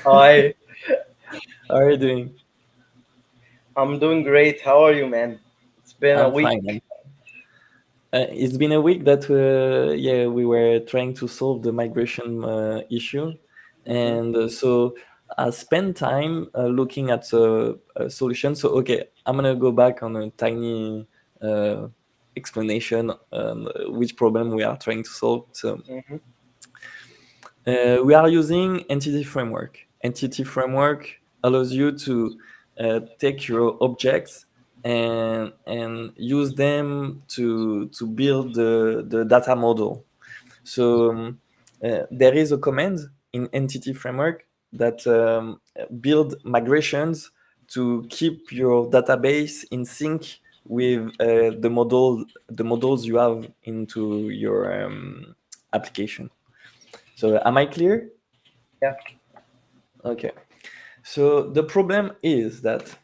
Hi, How are you doing? I'm doing great. How are you, man? It's been a I'm week. fine. It's been a week that we were trying to solve the migration issue, Hmm. and so I spent time looking at a solution. So okay, I'm gonna go back on a tiny uh, explanation on which problem we are trying to solve. So Hmm. we are using entity framework. Entity framework allows you to take your objects and use them to build the data model. So there is a command in entity framework that build migrations to keep your database in sync with the models you have into your application. So am I clear? Yeah. Okay. So the problem is that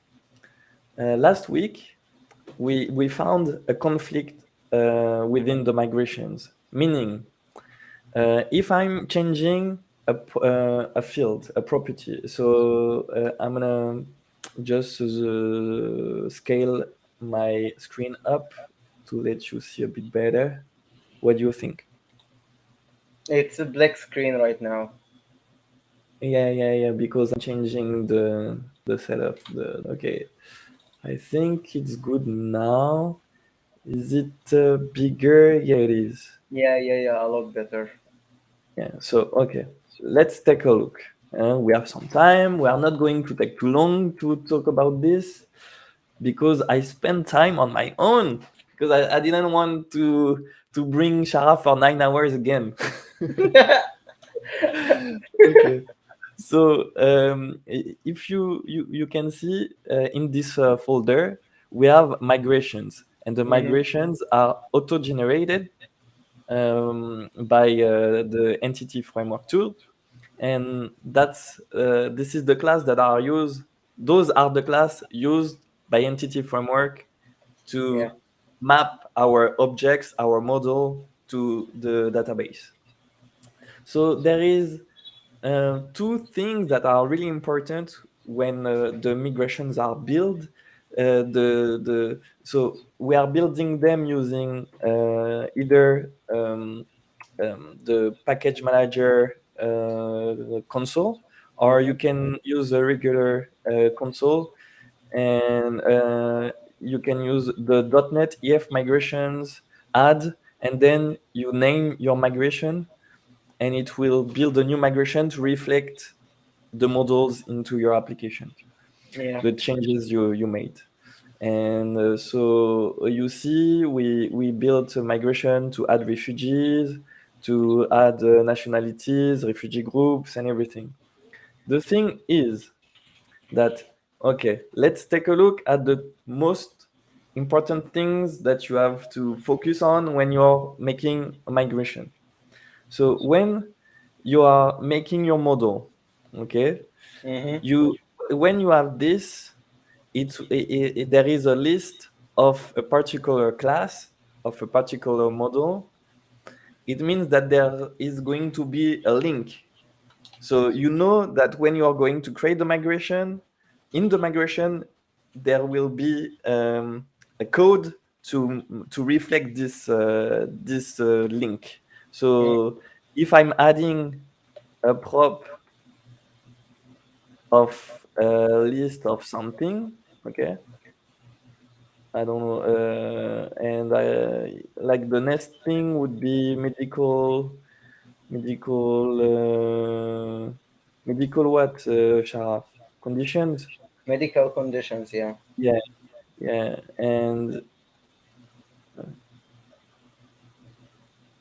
last week we found a conflict within the migrations, meaning if I'm changing a field, a property, so I'm gonna just scale my screen up to let you see a bit better. What do you think? It's a black screen right now. Yeah, because I'm changing the setup. Okay, I think it's good now. Is it bigger? Yeah, it is. Yeah, a lot better. Yeah. So okay, let's take a look. We have some time. We are not going to take too long to talk about this because I spent time on my own because I didn't want to bring Shara for 9 hours again. Okay. So if you can see in this folder, we have migrations, and the Hmm. migrations are auto-generated by the entity framework tool, and this is the class that are used. Those are the class used by entity framework Yeah. to map our objects, our model to the database. So there is two things that are really important when the migrations are built. So we are building them using either the package manager console, or you Hmm. can use a regular console, and you can use the .NET EF migrations add, and then you name your migration, and it will build a new migration to reflect the models into your application, Yeah. the changes you made. And so you see, we built a migration to add refugees, to add nationalities, refugee groups, and everything. The thing is that, okay, let's take a look at the most important things that you have to focus on when you're making a migration. So when you are making your model, okay, Hmm. you when you have this, there is a list of a particular class, of a particular model. It means that there is going to be a link. So you know that when you are going to create the migration, in the migration there will be a code to reflect this link. So if I'm adding a prop of a list of something, okay, I don't know, and I like the next thing would be medical, medical what, Sharaf? Conditions? Medical conditions. Yeah. Yeah, yeah, and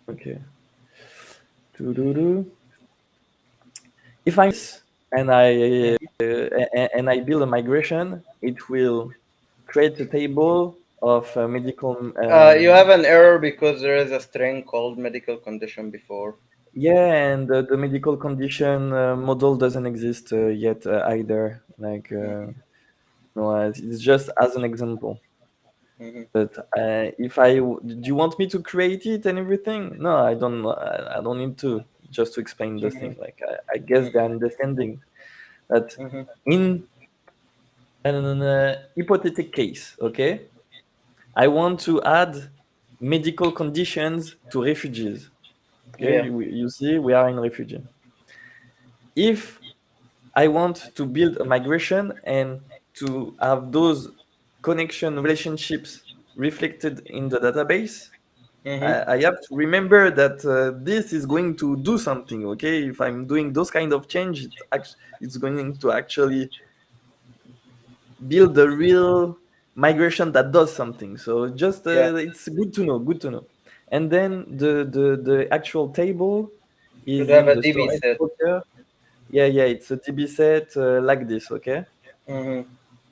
okay. Doo-doo-doo. If I and Mhm. I build a migration, it will create a table of medical. You have an error because there is a string called medical condition before. Yeah, and the medical condition model doesn't exist yet either. Like, no, it's just as an example. Hmm. But if do you want me to create it and everything? No, I don't. I don't need to just to explain the thing. Like, I guess they're understanding. that Mm-hmm. in an hypothetical case, okay, I want to add medical conditions to refugees. Okay, Yeah. you see, we are in refugee. If I want to build a migration and to have those connection relationships reflected in the database, Mm-hmm. I have to remember that this is going to do something. Okay, if I'm doing those kind of change, it's going to actually build a real migration that does something. So just Yeah. it's good to know, good to know. And then the actual table Should is have in a the DB storage set. folder. Yeah, yeah, it's a DB set like this. Okay. Mm-hmm.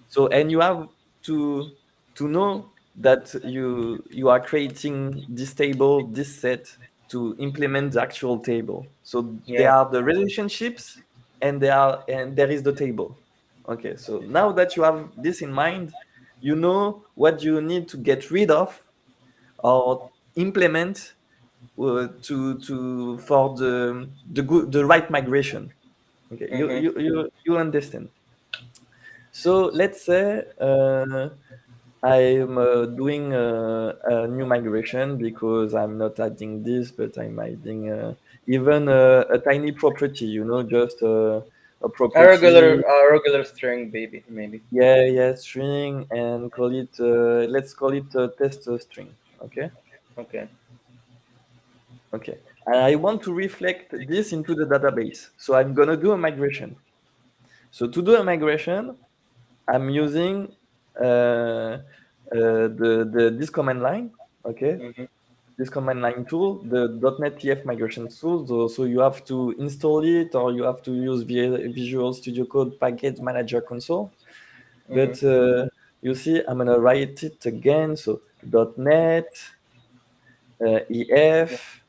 So and you have to know that you are creating this table, this set to implement the actual table. So there Yeah. are the relationships and there is the table. Okay, so now that you have this in mind, you know what you need to get rid of or implement to for the right migration. Okay, Mm-hmm. you understand. So let's say I'm doing a new migration because I'm not adding this, but I'm adding even a tiny property, just a property. A regular string, baby, maybe. Yeah, yeah, string and call it, let's call it a test string. Okay, Okay. okay. And I want to reflect this into the database. So I'm gonna do a migration. So to do a migration, I'm using the this command line. Okay, Mm-hmm. this command line tool, the .NET TF migration tool. So you have to install it or you have to use Visual Studio Code Package Manager console. Mm-hmm. But you see, I'm gonna write it again. So .NET Yeah. EF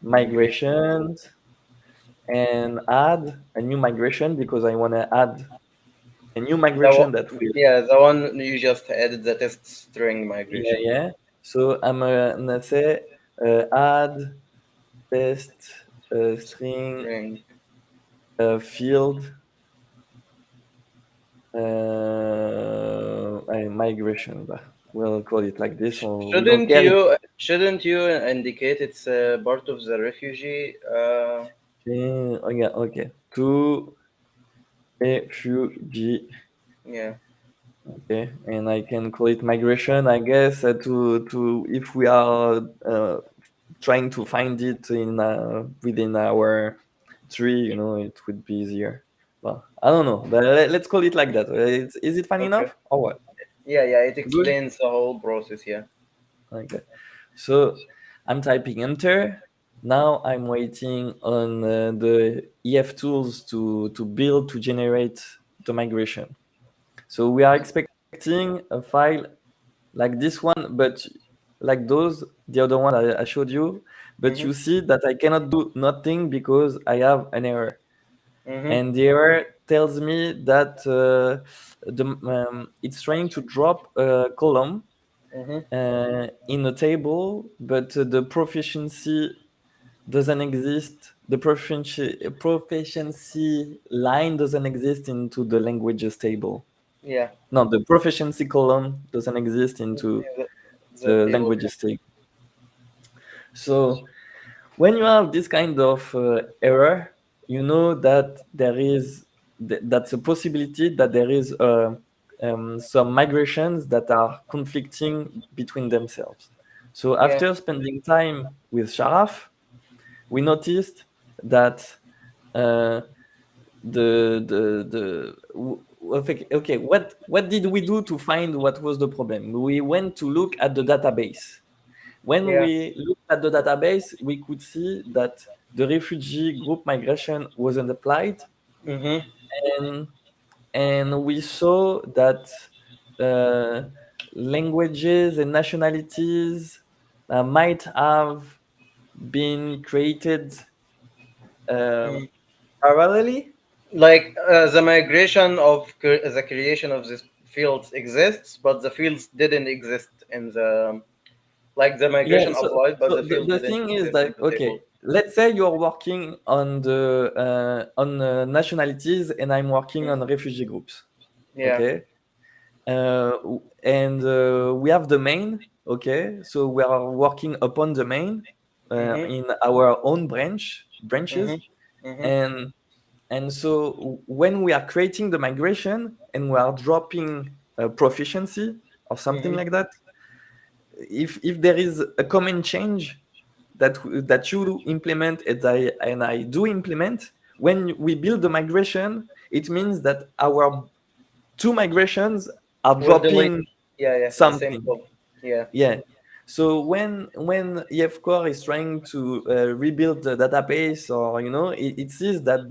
Migration. migrations and add a new migration because I want to add a new The migration that one, will, yeah, the one you just added the test string yeah, migration. yeah. So I'm gonna say add test string String. field migration. But we'll call it like this, or we don't care. Shouldn't you indicate it's part of the refugee? Oh, yeah, okay. To refugee. Yeah. Okay, and I can call it migration, I guess, to if we are trying to find it in within our tree, it would be easier. Well, I don't know, but let's call it like that. Is it fine Okay. enough or what? Yeah, yeah. It Good. explains the whole process. Yeah. Okay. So I'm typing enter. Now I'm waiting on the EF tools to build to generate the migration. So we are expecting a file like this one, but like those, the other one I showed you. But Mhm. you see that I cannot do nothing because I have an error. Mhm. And the error tells me that it's trying to drop a column Mhm. in a table, but the proficiency doesn't exist. The proficiency line doesn't exist into the languages table. Yeah. No, the proficiency column doesn't exist into Yeah, the the table. languages table. So when you have this kind of error, you know that that's a possibility that there is some migrations that are conflicting between themselves. So Yeah. after spending time with Sharaf, we noticed that uh, okay, what did we do to find what was the problem? We went to look at the database. When Yeah. we looked at the database, we could see that the refugee group migration wasn't applied, Mhm. and we saw that uh, languages and nationalities might have been created um, Mm. parallelly. Like the creation of these fields exists, but the fields didn't exist in the like the Yeah, migration so applied, but the the field didn't thing is exist in that the okay, table. let's say you're working on the on nationalities, and I'm working on refugee groups. Yeah. Okay, and we have the main. Okay, so we are working upon the main Mhm. in our own branches, Mhm. Mhm. and so when we are creating the migration and we are dropping proficiency or something Mhm. like that, if there is a common change that you implement and I do implement, when we build the migration, it means that our two migrations are We'll delete. dropping Yeah, yeah, the same something. code. Yeah. Yeah. So when EF Core is trying to rebuild the database, or it sees that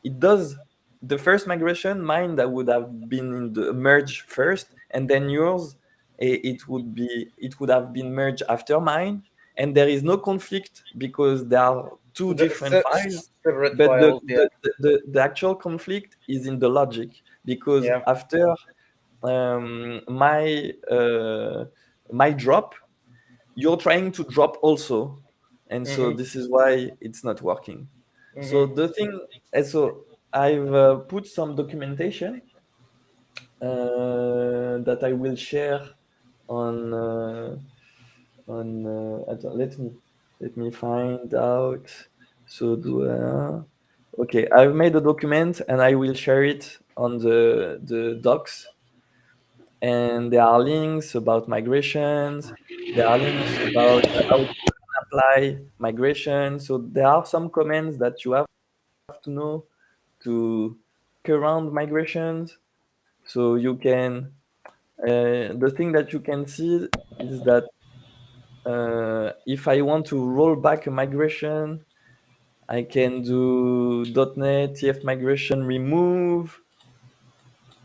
it does the first migration, mine that would have been in the merge first, and then yours, it would have been merged after mine, and there is no conflict because there are two The different files, separate but the files. Yeah. the, the actual conflict is in the logic, because Yeah. after my drop, you're trying to drop also, and so Mhm. this is why it's not working. So Mhm. the thing, so I've put some documentation that I will share on let me find out. So okay, I've made a document and I will share it on the docs, and there are links about migrations. There are links about how to apply migration. So there are some comments that you have to know to work around migrations. So you can, the thing that you can see is that if I want to roll back a migration, I can do .NET TF migration remove,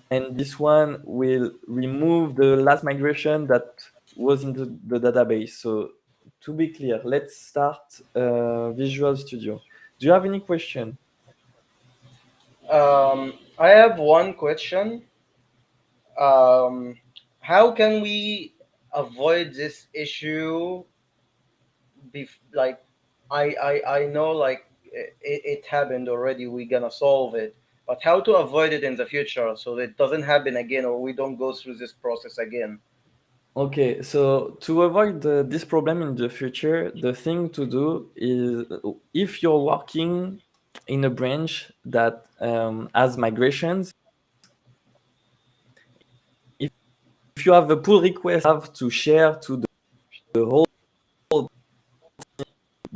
and this one will remove the last migration that was in the database. So to be clear, let's start Visual Studio. Do you have any question? I have one question. Um, how can we avoid this issue? Like, I know like it happened already. We're gonna solve it, but how to avoid it in the future so that it doesn't happen again, or we don't go through this process again? Okay, so to avoid this problem in the future, the thing to do is, if you're working in a branch that has migrations, if, if you have a pull request, you have to share to the whole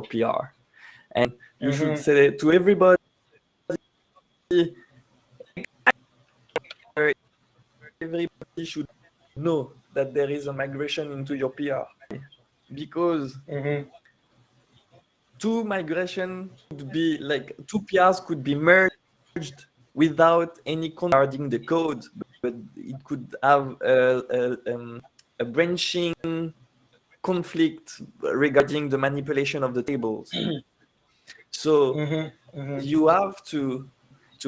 PR, and you should Mhm. say to everybody, everybody should know that there is a migration into your PR. Because Mhm. two migration could be like two PRs could be merged without any regarding the code, but it could have a branching conflict regarding the manipulation of the tables. So Mhm. Mhm. you have to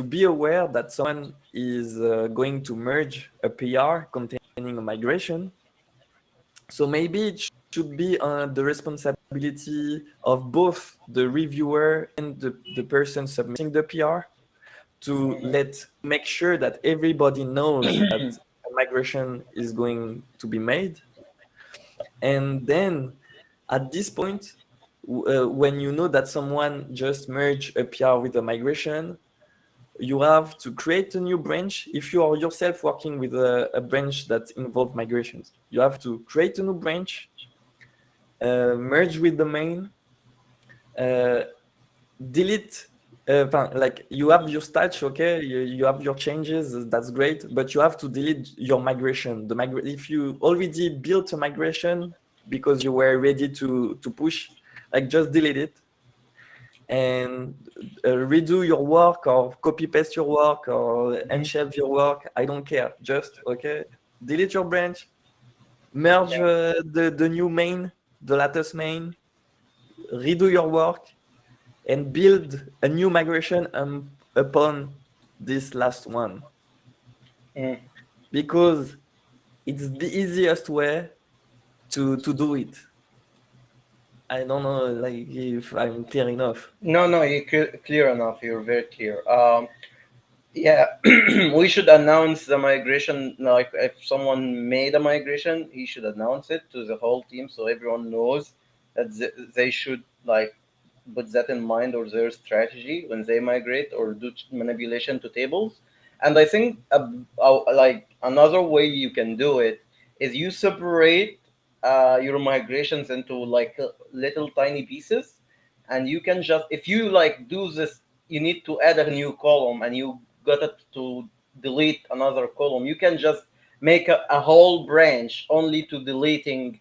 be aware that someone is going to merge a PR containing a migration. So maybe it should be the responsibility of both the reviewer and the person submitting the PR to Mhm. make sure that everybody knows that a migration is going to be made. And then at this point, when you know that someone just merged a PR with a migration, you have to create a new branch. If you are yourself working with a branch that involves migrations, you have to create a new branch, merge with the main, uh, delete. Like, you have your stats, okay, you have your changes, that's great, but you have to delete your migration. If you already built a migration because you were ready to push, like, just delete it and redo your work, or copy paste your work, or Mhm. unshelve your work. I don't care. Just, okay, delete your branch, merge Yeah. the new main, the latest main, redo your work, and build a new migration upon this last one, Mm. because it's the easiest way to do it. I don't know like if I'm clear enough. No, no, you're clear enough. You're very clear. Yeah, we should announce the migration. Like, if someone made a migration, he should announce it to the whole team so everyone knows that they should like put that in mind or their strategy when they migrate or do manipulation to tables. And I think like another way you can do it is you separate your migrations into like little tiny pieces, and you can just, if you like do this, you need to add a new column and you got it to delete another column. You can just make a whole branch only to deleting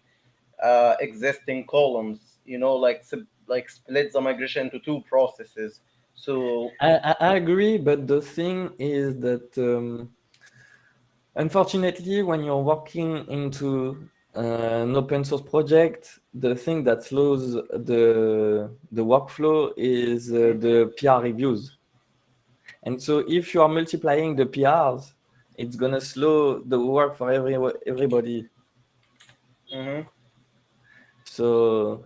existing columns. Like like split the migration into two processes. So. I agree, but the thing is that unfortunately, when you're working into an open source project, the thing that slows the workflow is the PR reviews. And so if you are multiplying the PRs, it's gonna slow the work for everybody. Hmm. So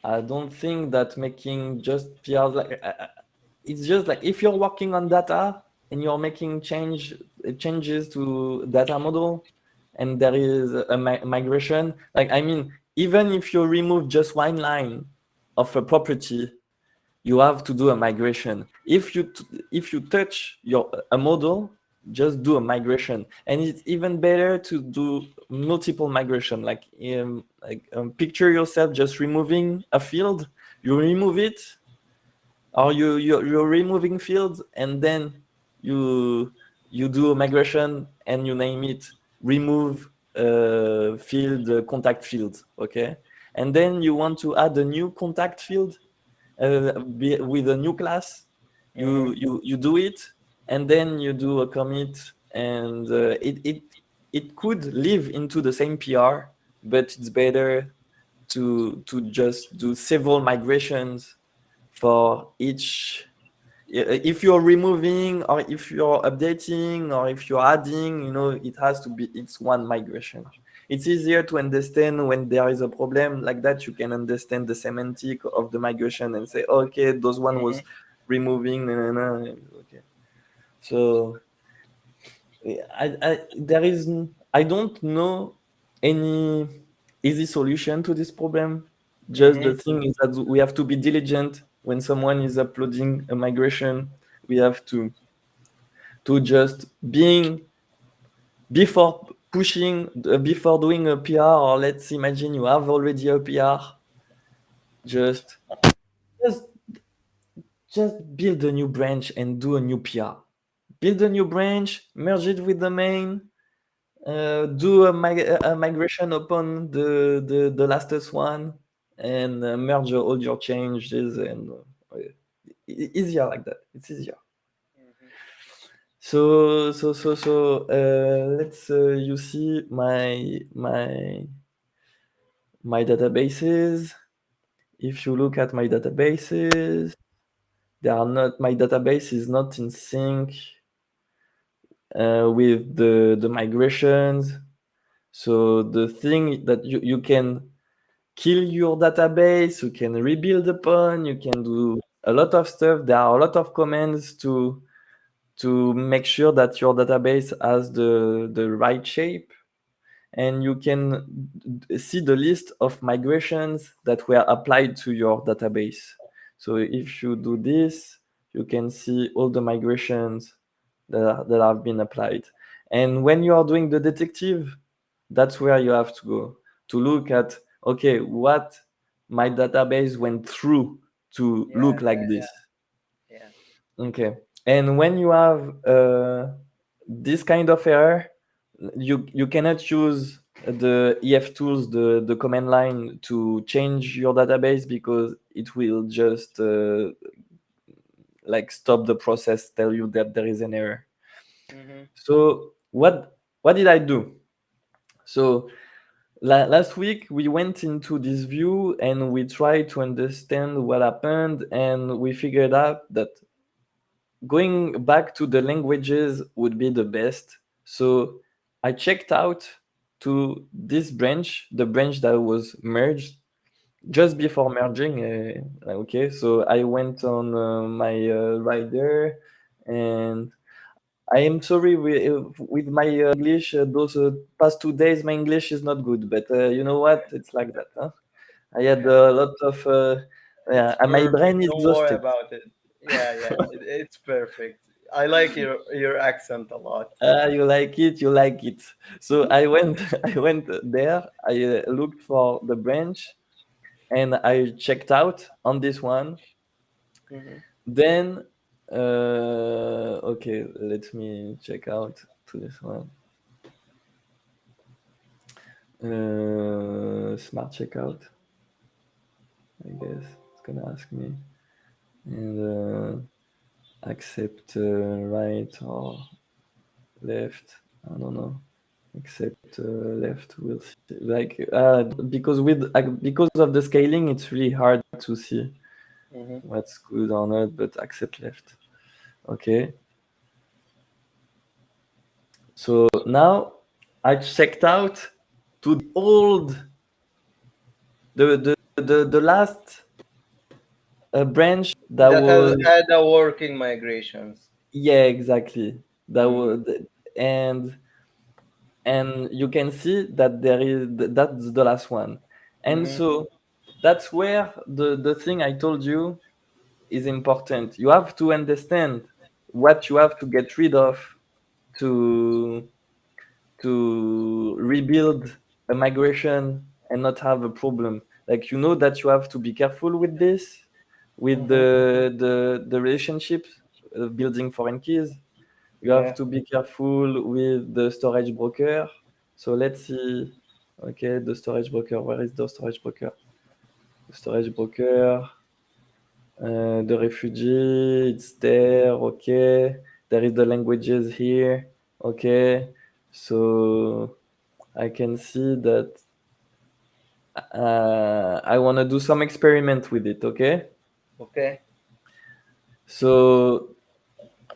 I don't think that making just PRs like it's just like if you're working on data and you're making changes to data model and there is a migration, like I mean, even if you remove just one line of a property, you have to do a migration. If you touch your a model, just do a migration, and it's even better to do multiple migration. Picture yourself just removing a field. You remove it, or you're removing fields, and then you you do a migration and you name it remove field contact field. Okay, and then you want to add a new contact field with a new class. Hmm. You do it, and then you do a commit, and it could live into the same PR, but it's better to just do several migrations for each. If you're removing or if you're updating or if you're adding, it has to be it's one migration. It's easier to understand when there is a problem like that. You can understand the semantic of the migration and say, okay, those one Hmm. was removing, okay. So I don't know any easy solution to this problem. Just Hmm. the thing is that we have to be diligent when someone is uploading a migration. We have to just being before pushing before doing a PR, or let's imagine you have already a PR, just just just build a new branch and do a new PR. Build a new branch, merge it with the main, do a migration upon the latest one, and merge all your changes, and easier like that. It's easier. Let's you see my databases. If you look at my databases, they are not my database is not in sync with the migrations. So the thing that you can kill your database, you can rebuild upon, you can do a lot of stuff. There are a lot of commands to make sure that your database has the right shape, and you can see the list of migrations that were applied to your database. So if you do this, you can see all the migrations that have been applied. And when you are doing the detective, that's where you have to go to look at, okay, what my database went through to Yeah, look like yeah, this. yeah, yeah. Okay. And when you have this kind of error, you cannot use the EF tools, the command line to change your database, because it will just like stop the process, tell you that there is an error. Hmm. So what did I do? So last week we went into this view and we tried to understand what happened, and we figured out that going back to the languages would be the best. So I checked out to this branch, the branch that was merged. just before merging. Okay, so I went on my rider, and I am sorry with my English. Those past 2 days, my English is not good, but you know what? It's like that. Huh? I had a lot of. It's Yeah, and my brain perfect. is Don't worry exhausted. about it. Yeah, yeah, it's perfect. I like your accent a lot. You like it, you like it. So I went, I went there. I looked for the branch, and I checked out on this one. Hmm. Then, okay, let me check out to this one. Smart checkout, I guess it's gonna ask me, and accept right or left. I don't know. Accept left. We'll see. Like because because of the scaling, it's really hard to see Hmm. what's good or not. But accept left. Okay. So now I checked out to the old, the last branch that That has was, had a working migrations. yeah, exactly, that Hmm. was, and you can see that that's the last one. And Hmm. so that's where the thing I told you is important. You have to understand what you have to get rid of to rebuild a migration and not have a problem. Like, you know that you have to be careful with this, with Hmm. the relationships, building foreign keys. You have Yeah. to be careful with the storage broker. So let's see. Okay, the storage broker. Where is the storage broker? The storage broker. The refugee. It's there. Okay. There is the languages here. Okay. So I can see that I want to do some experiment with it. Okay. Okay. So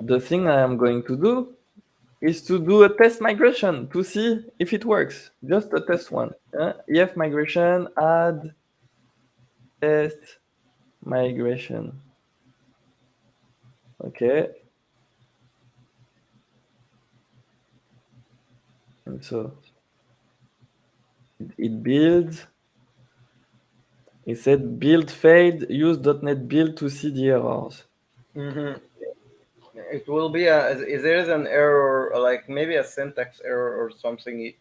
the thing I am going to do is to do a test migration to see if it works. Just a test one. EF migration, add test migration. Okay. And so it builds. It said build fade, use .NET build to see the errors. Hmm. It will be a. Is there is an error, like maybe a syntax error or something,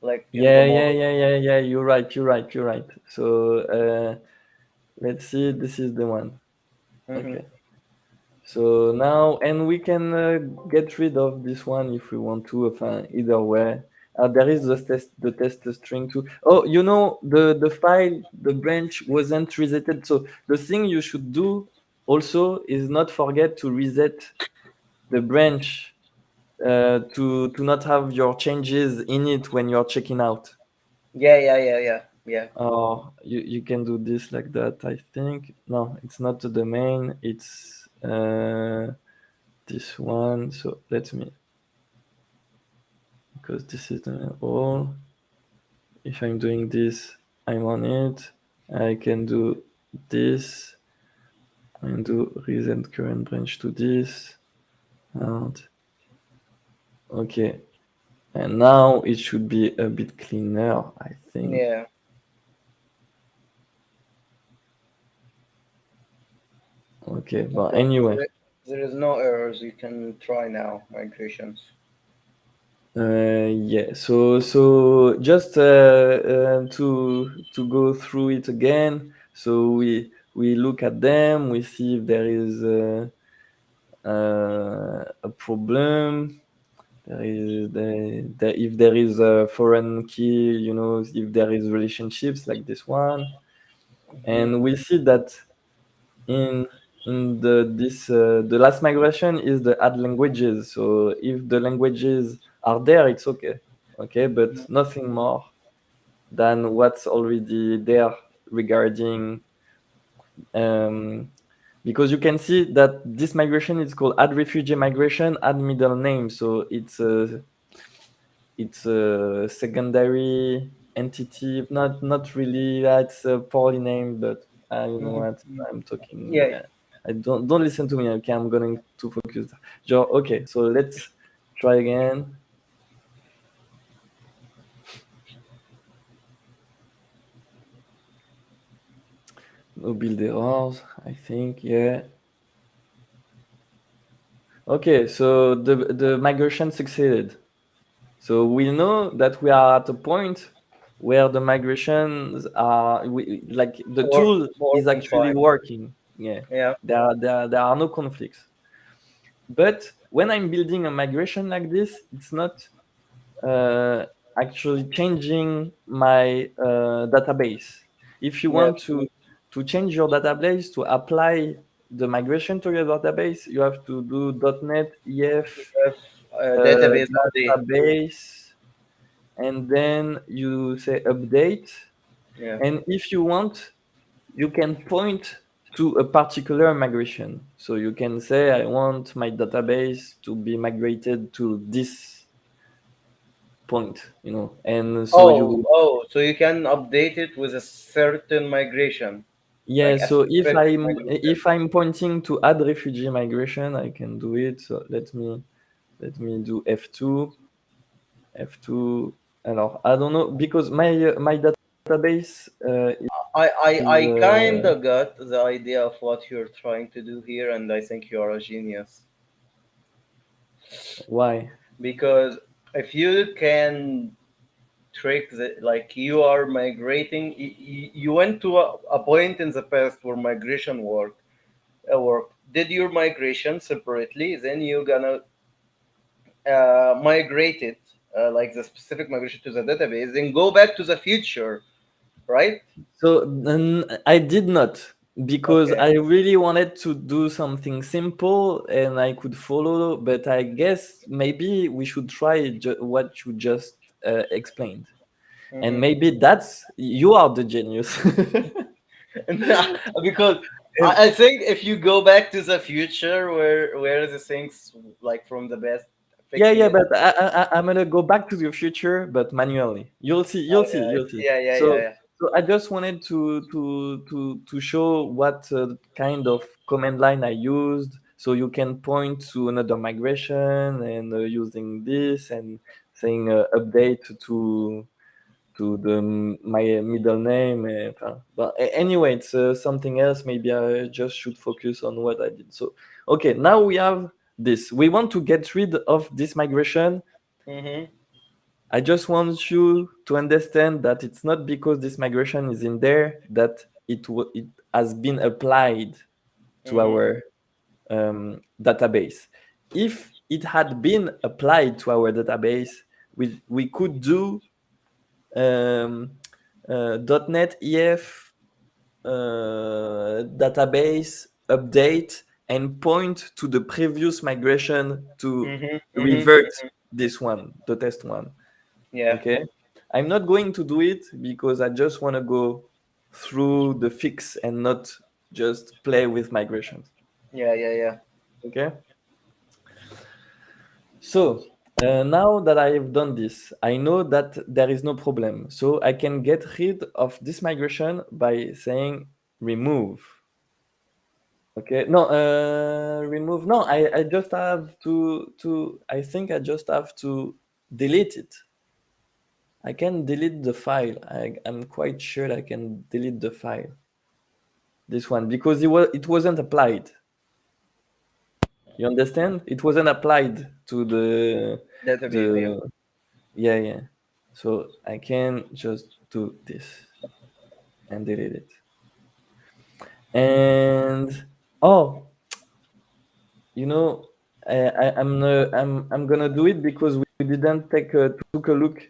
like in the Yeah, yeah, model. yeah, yeah, yeah. You're right. You're right. You're right. So let's see. This is the one. Hmm. Okay. So now, and we can get rid of this one if we want to. Either way, there is the test string too. Oh, you know, the file, the branch wasn't resetted. So the thing you should do also is not forget to reset the branch to not have your changes in it when you're checking out. Yeah, yeah, yeah, yeah, yeah. Or you can do this like that. I think no, it's not the domain. It's this one. So let me, because this is the all. If I'm doing this, I'm on it. I can do this and do reset current branch to this. And okay, and now it should be a bit cleaner, I think. Yeah. Okay, but Okay. anyway, There is no errors. You can try now migrations. yeah. So just to go through it again. So we look at them. We see if there is a problem. There is if there is a foreign key. You know, if there is relationships like this one, Hmm. and we see that in the last migration is the add languages. So if the languages are there, it's okay. Okay, but nothing more than what's already there regarding um, because you can see that this migration is called add refugee migration, add middle name. So it's a secondary entity. Not really. That's poorly named, but you know what? Mm-hmm. I'm talking. Yeah. I don't listen to me. Okay, I'm going to focus. Okay, so let's try again. No build errors. I think yeah. Okay, so the migration succeeded. So we know that we are at a point where the migrations are like the tool is Working actually fine. working. Yeah, Yeah. there are no conflicts. But when I'm building a migration like this, it's not uh, actually changing my database. If you Yeah. want to change your database to apply the migration to your database, you have to do .NET EF Have database update. database, and then you say update. Yeah. And if you want, you can point to a particular migration. So you can say, I want my database to be migrated to this point, and so Oh, you, oh, so you can update it with a certain migration, yeah. like a So if specific i'm migration. if i'm pointing to add refugee migration, I can do it. So let me do f2. Alors, I don't know, because my database I is kind of got the idea of what you're trying to do here, and I think you are a genius. why. Because if you can trick the, like you are migrating, you went to a point in the past where migration worked. Did your migration separately, then you're gonna migrate it, like the specific migration to the database, then go back to the future, right? So I did not, because Okay. I really wanted to do something simple and I could follow. But I guess maybe we should try what you just explained, and Hmm. maybe that's you are the genius. Because And I think if you go back to the future, where the things like from the best, yeah, fixing yeah, it. but I'm gonna go back to the future, but manually. You'll see, you'll see, Yeah, you'll see. yeah, yeah, yeah, So, yeah. so I just wanted to show what kind of command line I used, so you can point to another migration and using this and saying update to my middle name. But anyway, it's something else. Maybe I just should focus on what I did. So, okay, now we have this. We want to get rid of this migration. Mhm, I just want you to understand that it's not because this migration is in there that it has been applied to mhm, our database. If it had been applied to our database, we could do um, .NET EF database update and point to the previous migration to mhm, mhm. revert this one, the test one. Yeah, Okay. I'm not going to do it because I just want to go through the fix and not just play with migrations. yeah, yeah, yeah. Okay. So now that I've done this, I know that there is no problem. So I can get rid of this migration by saying remove. Okay. No, remove. No, I just have I think I just have to delete it. I can delete the file. I'm quite sure I can delete the file. This one, because it wasn't applied. You understand? It wasn't applied to Database. Yeah. the yeah, yeah. So I can just do this and delete it. And oh, you know, I'm gonna do it because we didn't took a look.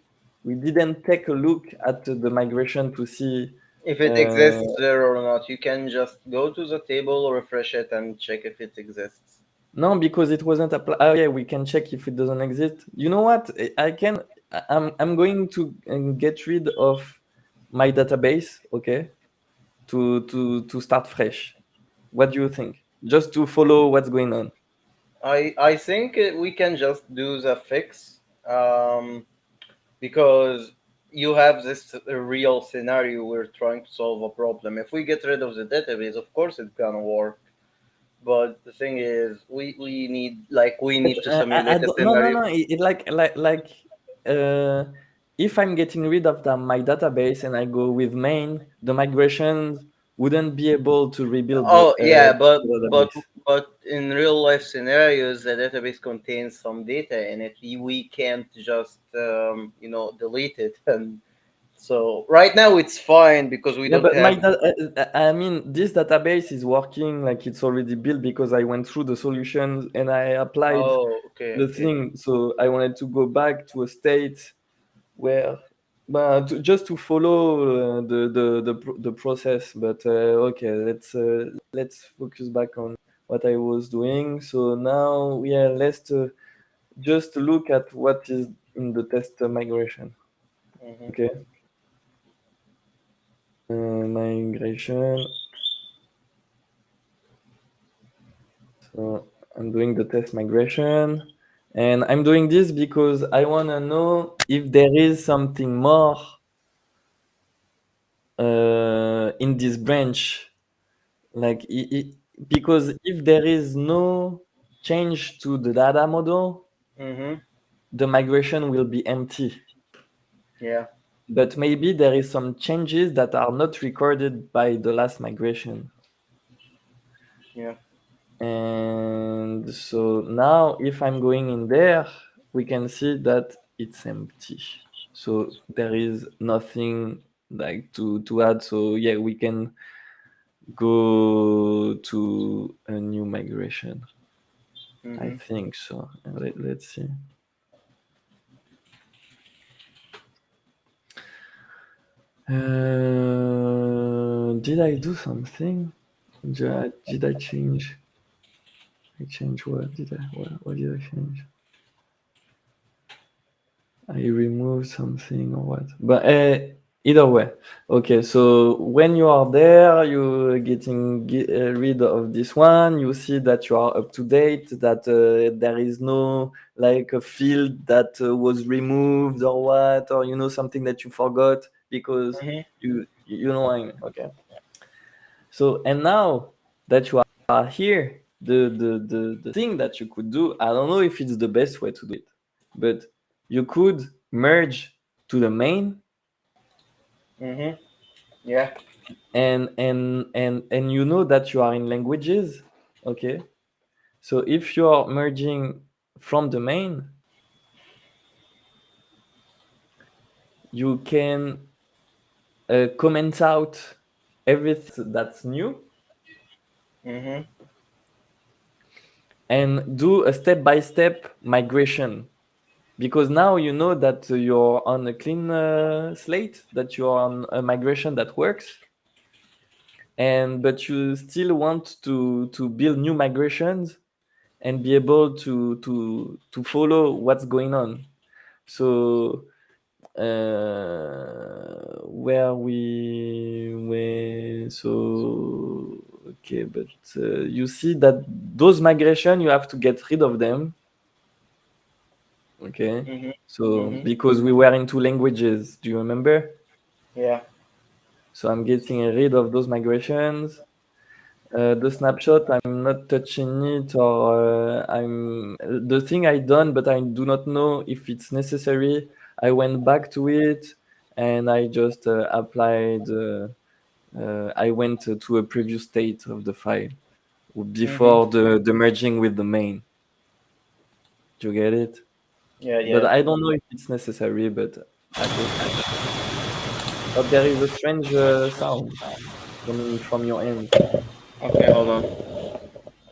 We didn't take a look at the migration to see. If it Uh, exists there or not, you can just go to the table, refresh it, and check if it exists. No, because it wasn't applied. Oh yeah, we can check if it doesn't exist. You know what? I can. I'm going to get rid of my database. Okay, to start fresh. What do you think? Just to follow what's going on. I think we can just do the fix, because you have this real scenario, we're trying to solve a problem. If we get rid of the database, of course it's gonna work. But the thing is, we need, like, we But need to I simulate a don't, no, no, scenario. no. It uh, if I'm getting rid of my database and I go with main, the migrations wouldn't be able to rebuild Oh yeah, the but database. but in real life scenarios, the database contains some data in it. We can't just delete it. And so right now it's fine because we Yeah, don't but have. I mean, this database is working like it's already built because I went through the solutions and I applied Oh, okay, the okay. thing. So I wanted to go back to a state where, but just to follow the process. But okay, let's focus back on what I was doing. So now, yeah, let's just look at what is in the test migration. Hmm. Okay, migration. So I'm doing the test migration, and I'm doing this because I wanna know if there is something more in this branch. Like, because if there is no change to the data model, Hmm. the migration will be empty. Yeah, But maybe there is some changes that are not recorded by the last migration. yeah. And so now, if I'm going in there, we can see that it's empty. So there is nothing like to add. So yeah, we can go to a new migration. I Hmm. think so. Let's see. Did I do something? Did I change? I changed what? What did I change? I removed something or what? But either way, okay. So when you are there, you're getting rid of this one. You see that you are up to date. That there is no like a field that was removed or what, or something that you forgot because Hmm. you know what I mean. Okay. So and now that you are here, the thing that you could do, I don't know if it's the best way to do it, but you could merge to the main Hmm. Yeah. and you know that you are in languages, okay? So if you are merging from the main, you can comment out everything that's new Hmm. and do a step-by-step migration because now you know that you're on a clean slate, that you're on a migration that works, and but you still want to build new migrations and be able to follow what's going on. So where we were, so okay, but you see that those migration you have to get rid of them. Okay, Hmm. so Hmm. because we were into languages, do you remember? Yeah. So I'm getting rid of those migrations. The snapshot, I'm not touching it, or I'm the thing I done, but I do not know if it's necessary. I went back to it and I just applied. I went to a previous state of the file Hmm. before the merging with the main. Do you get it? Yeah, But yeah. I don't know if it's necessary. But I just but there is a strange sound coming from your end. Okay, hold on.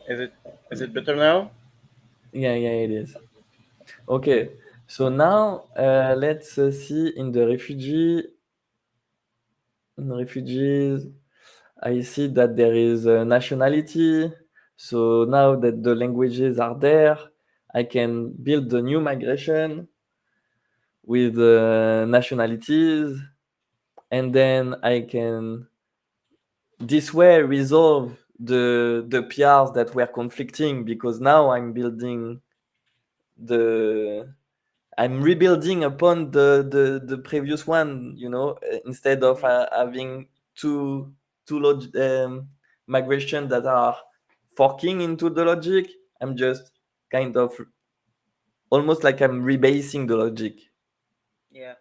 Is it is it better now? Yeah, yeah, it is. Okay, so now let's see in the refugees. I see that there is a nationality. So now that the languages are there, I can build the new migration with nationalities, and then I can this way resolve the PRs that were conflicting because now I'm building the I'm rebuilding upon the previous one, instead of Mhm. having migration that are forking into the logic. I'm just kind of almost like I'm rebasing the logic. Yeah.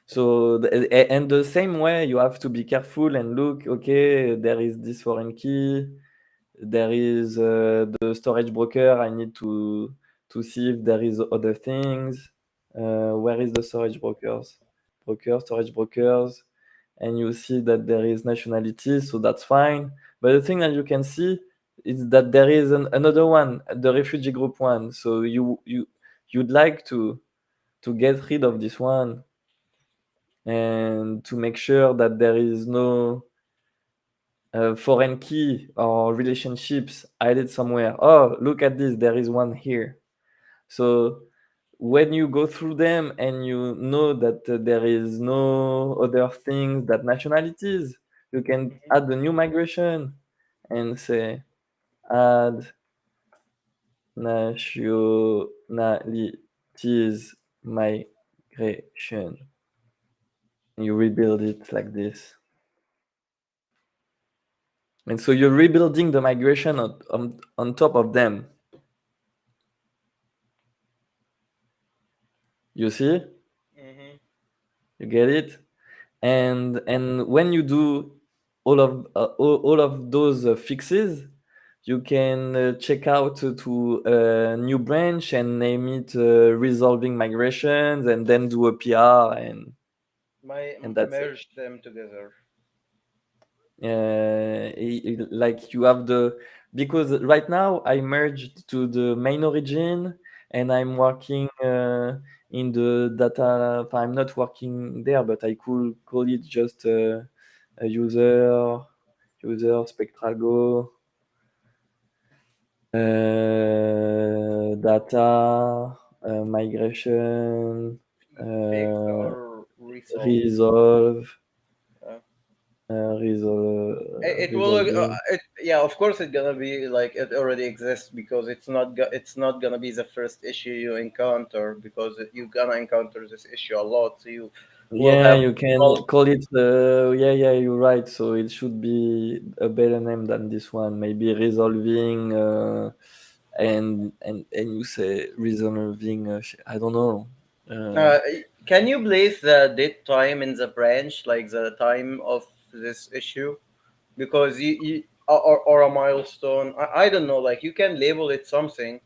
So and the same way, you have to be careful and look. Okay, there is this foreign key. There is the storage broker. I need to see if there is other things. Where is the storage brokers? Storage brokers, and you see that there is nationality, so that's fine. But the thing that you can see is that there is another one, the refugee group one. So you'd like to get rid of this one and to make sure that there is no foreign key or relationships added somewhere. Oh, look at this, there is one here. So when you go through them and you know that there is no other things that nationalities, you can Mhm. add the new migration and say add nationalities migration. You rebuild it like this. And so you're rebuilding the migration on top of them. You see? Mhm. You get it? And when you do all of those fixes, you can check out to a new branch and name it resolving migrations, and then do a PR, and that's it. Merge them together. Like you have the because right now I merged to the main origin, and I'm Mhm. working in the data. I'm not working there, but I could call it just a user spectral go data migration Fix uh, or resolve. resolve Uh, it will. resolving. Yeah, of course, it's gonna be like it already exists because it's not gonna be the first issue you encounter because you're gonna encounter this issue a lot. So you will Yeah, have you can solved. call it. Yeah, you're right. So it should be a better name than this one. Maybe resolving, and you say resolving. I don't know. Uh, Uh, can you place the date time in the branch, like the time of this issue? Because or a milestone. I don't know. Like you can label it something.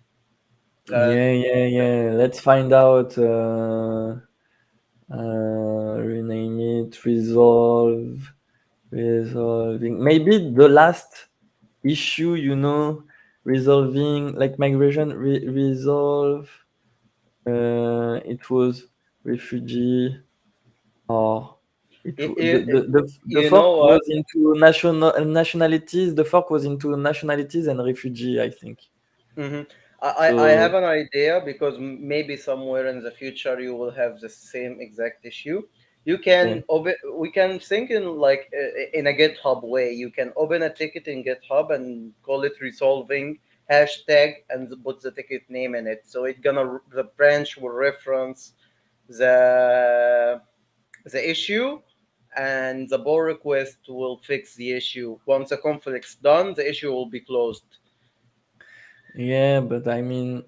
Uh, yeah. Let's find out. Rename it. Resolving. Maybe the last issue. Resolving like migration. Resolve. It was refugee, or you, the you know fork was what? into nationalities. The fork was into nationalities and refugee, I think. hmm I So have an idea because maybe somewhere in the future you will have the same exact issue. You yeah, can open. We can think in like in a GitHub way. You can open a ticket in GitHub and call it resolving hashtag and put the ticket name in it. So it gonna the branch will reference the the issue and the pull request will fix the issue. Once the conflict's done, the issue will be closed. yeah, but I mean,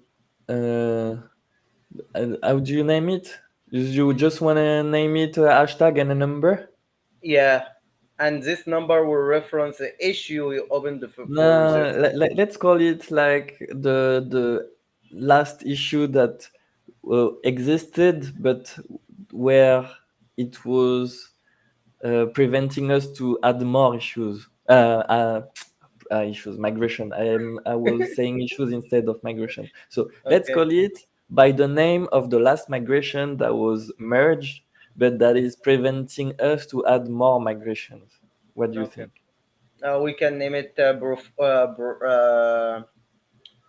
uh, how do you name it? You just want to name it a hashtag and a number? Yeah, and this number will reference the issue you opened for No, this. let's call it like the last issue that existed, but where it was preventing us to add more issues. Issues migration. I was saying issues instead of migration. So let's Okay, call it by the name of the last migration that was merged, but that is preventing us to add more migrations. What do you okay. think? We can name it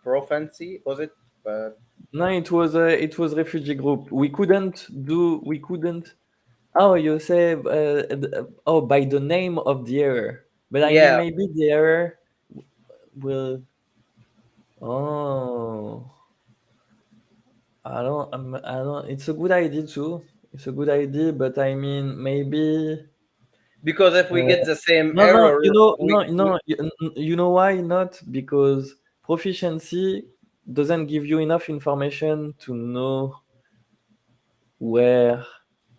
prophecy, was it? Uh, No, it was refugee group. We couldn't. Oh, you say oh, by the name of the error, but I mean yeah, maybe the error will. Oh, I don't. It's a good idea too. It's a good idea, but I mean, maybe. Because if we get the same No, no. error, we You know why not? Because proficiency doesn't give you enough information to know where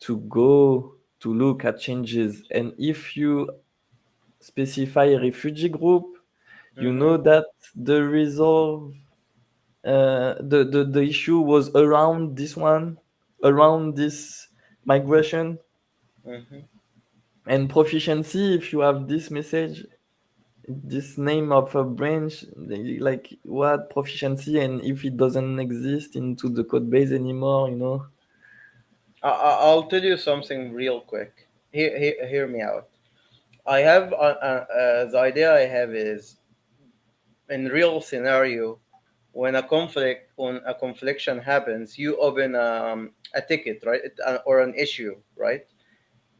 to go to look at changes. And if you specify a refugee group, you hmm know that the resolve the issue was around this one, around this migration. hmm And proficiency, if you have this message, this name of a branch, like what proficiency, and if it doesn't exist into the code base anymore, you know. I'll tell you something real quick. Hear me out. I have the idea I have is in real scenario when a confliction happens, you open a ticket, right? Or an issue, right?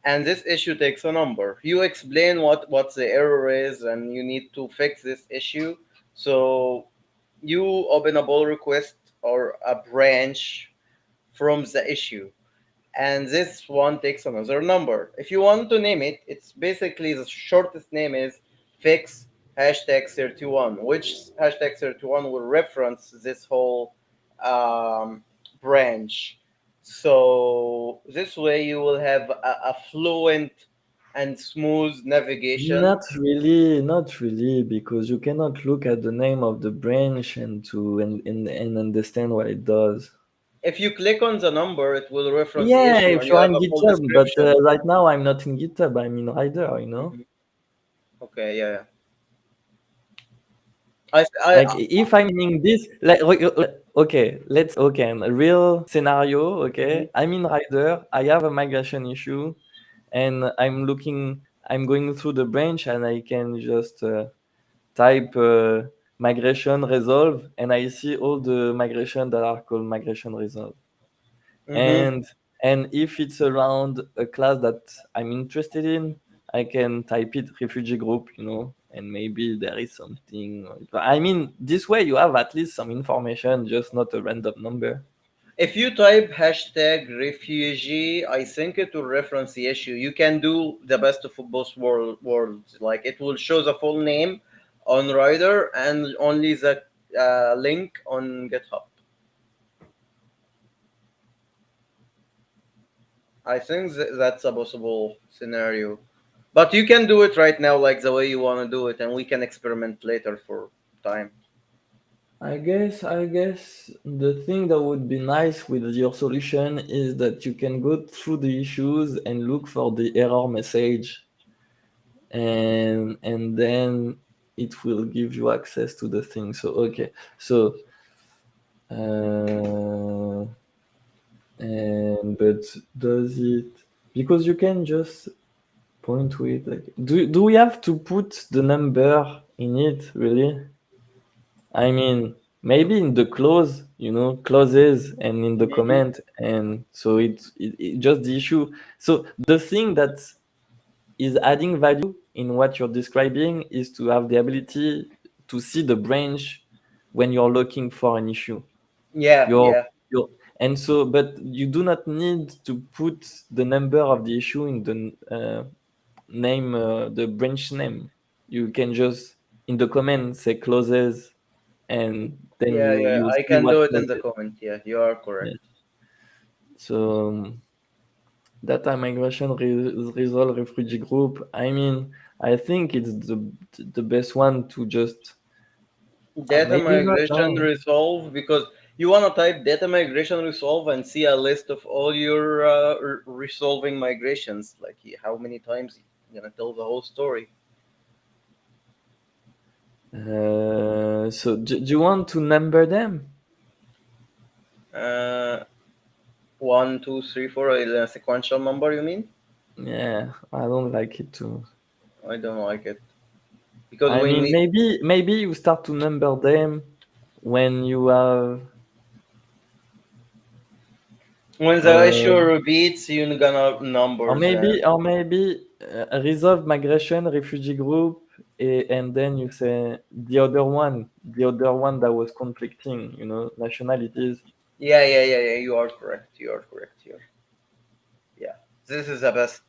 And this issue takes a number. You explain what the error is, and you need to fix this issue. So you open a pull request or a branch from the issue, and this one takes another number. If you want to name it, it's basically the shortest name is fix hashtag 31, which hashtag 31 will reference this whole um, branch. So this way you will have a fluent and smooth navigation. Not really, because you cannot look at the name of the branch and and understand what it does. If you click on the number, it will reference the Yeah, issue if and you you're have in a full GitHub, but description. right now I'm not in GitHub. I'm in Rider, you know. Mhm. Okay, yeah, yeah. Like if I'm meaning this, like okay, okay, a real scenario. Mhm. Okay, I'm in Rider. I have a migration issue, and I'm going through the branch, and I can just type migration resolve, and I see all the migration that are called migration resolve. Mhm. And if it's around a class that I'm interested in, I can type it refugee group, you know, and maybe there is something. I mean, this way you have at least some information, just not a random number. If you type hashtag refugee, I think it will reference the issue. You can do the best of both worlds. Like it will show the full name on Rider and only the link on GitHub. I think that's a possible scenario. But you can do it right now, like the way you want to do it, and we can experiment later for time. I guess the thing that would be nice with your solution is that you can go through the issues and look for the error message, and then it will give you access to the thing. So okay, so uh, and but does it, because you can just point to it, like do we have to put the number in it really? I mean, maybe in the clause, you know, clauses, and in the Mhm. comment, and so it just the issue. So the thing that is adding value in what you're describing is to have the ability to see the branch when you're looking for an issue. Yeah, You're, yeah, you're, and so, but you do not need to put the number of the issue in the name, the branch name. You can just in the comment say clauses, and then yeah, yeah. you I see can what do it in the clauses. comment. Yeah, you are Yeah. correct. So data migration resolve refugee group. I mean, I think it's the best one to just Data maybe not. migration No. resolve, because you want to type data migration resolve and see a list of all your resolving migrations, like how many times you're gonna tell the whole story. So do you want to number them? uh, 1 2 3 4, a sequential number, you mean? Yeah, I don't like it too. I don't like it because I we mean, need, maybe you start to number them when you have, when the issue uh, repeats you're gonna number them. or maybe resolve migration refugee group, and then you say the other one that was conflicting, you know, nationalities. Yeah. You are correct. You are correct here. Yeah, this is the best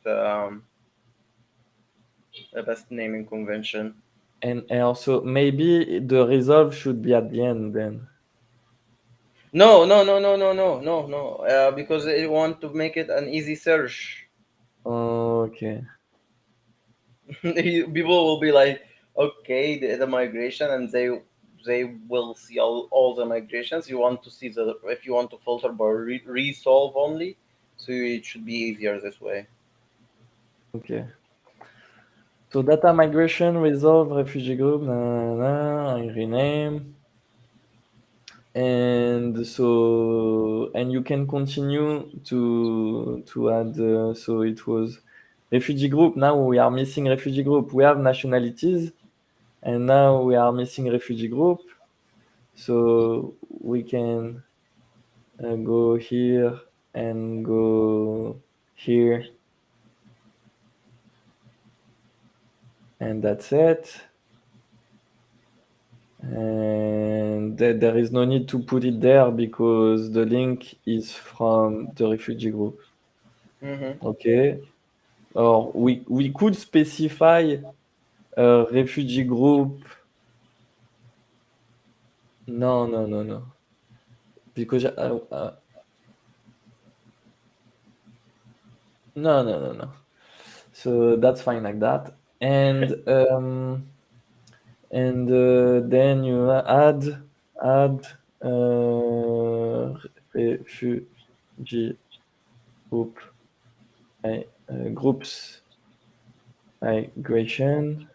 naming convention. And also maybe the resolve should be at the end then. No. Because they want to make it an easy search. Okay. People will be like, okay, the migration, and they will see all the migrations. You want to see the if you want to filter by resolve only, so it should be easier this way. Okay. So data migration, resolve, refugee group, I rename. And so, and you can continue to add, so it was refugee group. Now we are missing refugee group. We have nationalities, and now we are missing refugee group. So we can go here and go here, and that's it. And there is no need to put it there because the link is from the refugee group. Mm-hmm. Okay. Or we could specify a refugee group. No. Because no. So that's fine like that. And then you add refugee group groups migration.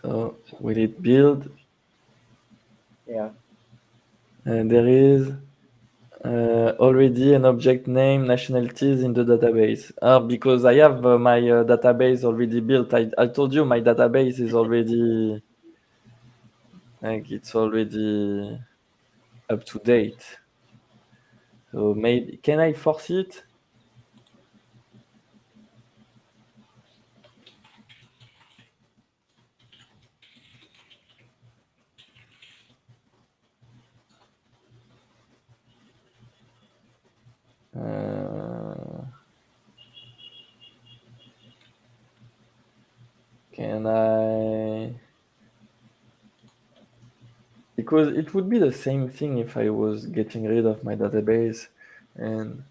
So will it build? Yeah. And there is already an object name nationalities in the database. Because I have my database already built. I told you my database is already like it's already up to date. So maybe can I force it? Uh, can I? Because it would be the same thing if I was getting rid of my database, and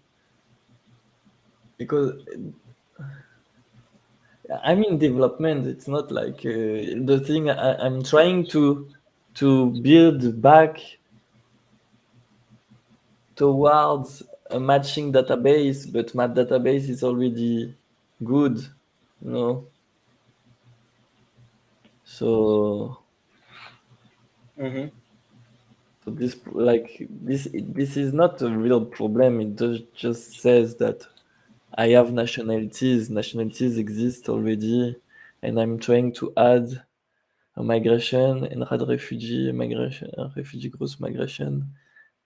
because I'm in development, it's not like the thing I'm trying to build back towards a matching database, but my database is already good, you know. So, Mm-hmm. so this is not a real problem. It just says that I have nationalities. Nationalities exist already, and I'm trying to add a migration and add refugee migration, refugee groups migration.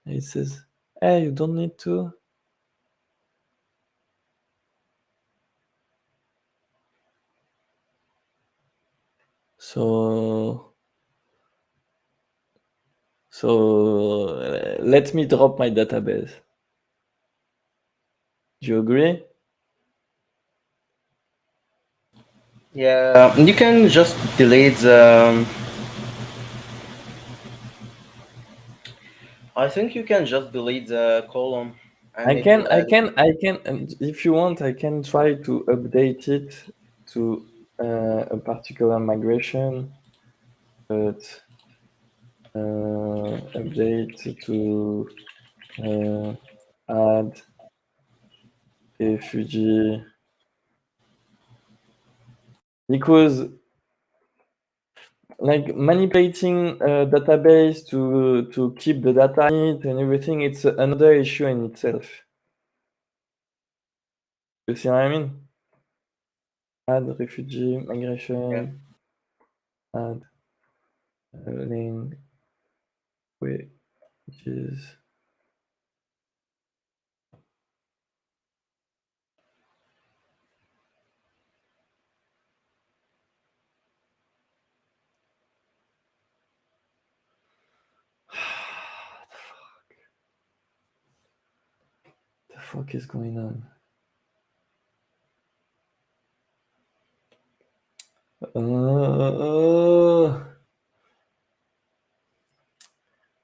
And it says, "Hey, you don't need to." So let me drop my database. Do you agree? Yeah, you can just delete the. I think you can just delete the column, and I it can, will I add it. can, I can. And if you want, I can try to update it to a particular migration, but update to uh, add refugee because like manipulating a database to keep the data in it and everything, it's another issue in itself. You see what I mean? Add refugee Yeah. migration, add link wages. fuck is going on? Uh,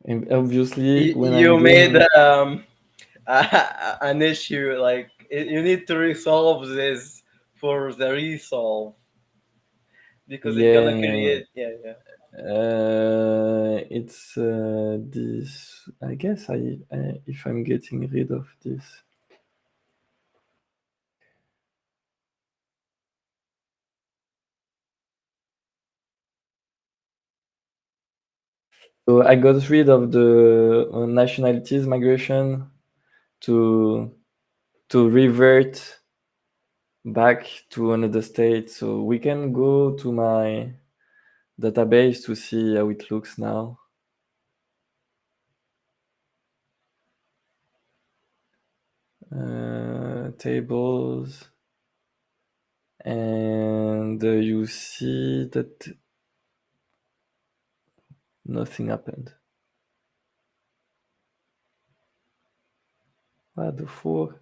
and obviously, when I'm You made doing, an issue like you need to resolve this for the resolve because it's gonna yeah, create, yeah, yeah. it's this. I guess if I'm getting rid of this. So I got rid of the nationalities migration to revert back to another state. So we can go to my database to see how it looks now. Tables, and you see that nothing happened. What the fuck?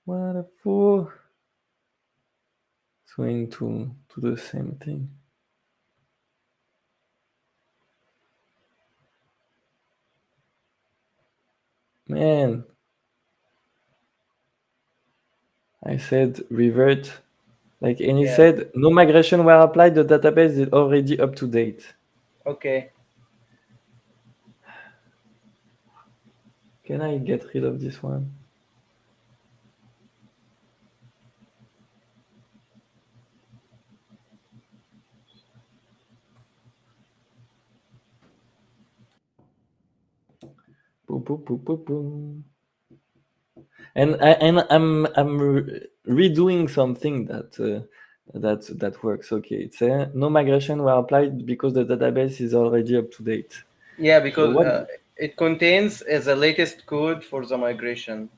What the fuck? It's going to the same thing. Man, I said revert. Like, and he Yeah. said no migration were applied. The database is already up to date. Okay. Can I get rid of this one? Boom, boom, boom, boom, boom. And I'm redoing something that works. Okay, it's no migration were applied because the database is already up to date. Yeah, So because what? it contains the latest code for the migration,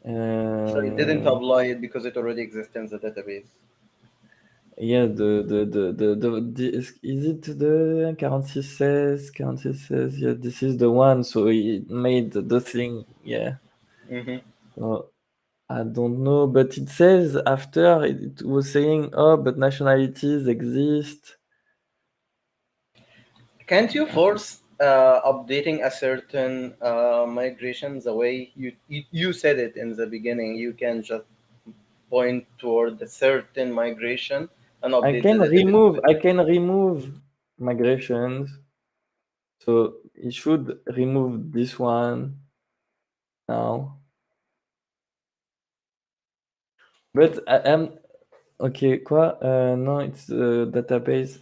so it didn't Uh, apply it because it already exists in the database. yeah, is it the 4616? Yeah, this is the one. So it made the thing. Yeah. Hmm. So I don't know, but it says after it was saying, oh, but nationalities exist. Can't you force updating a certain migration the way you said it in the beginning? You can just point toward a certain migration and update the database with it. I can remove migrations. So it should remove this one now. But I am okay. Quoi? No, it's database.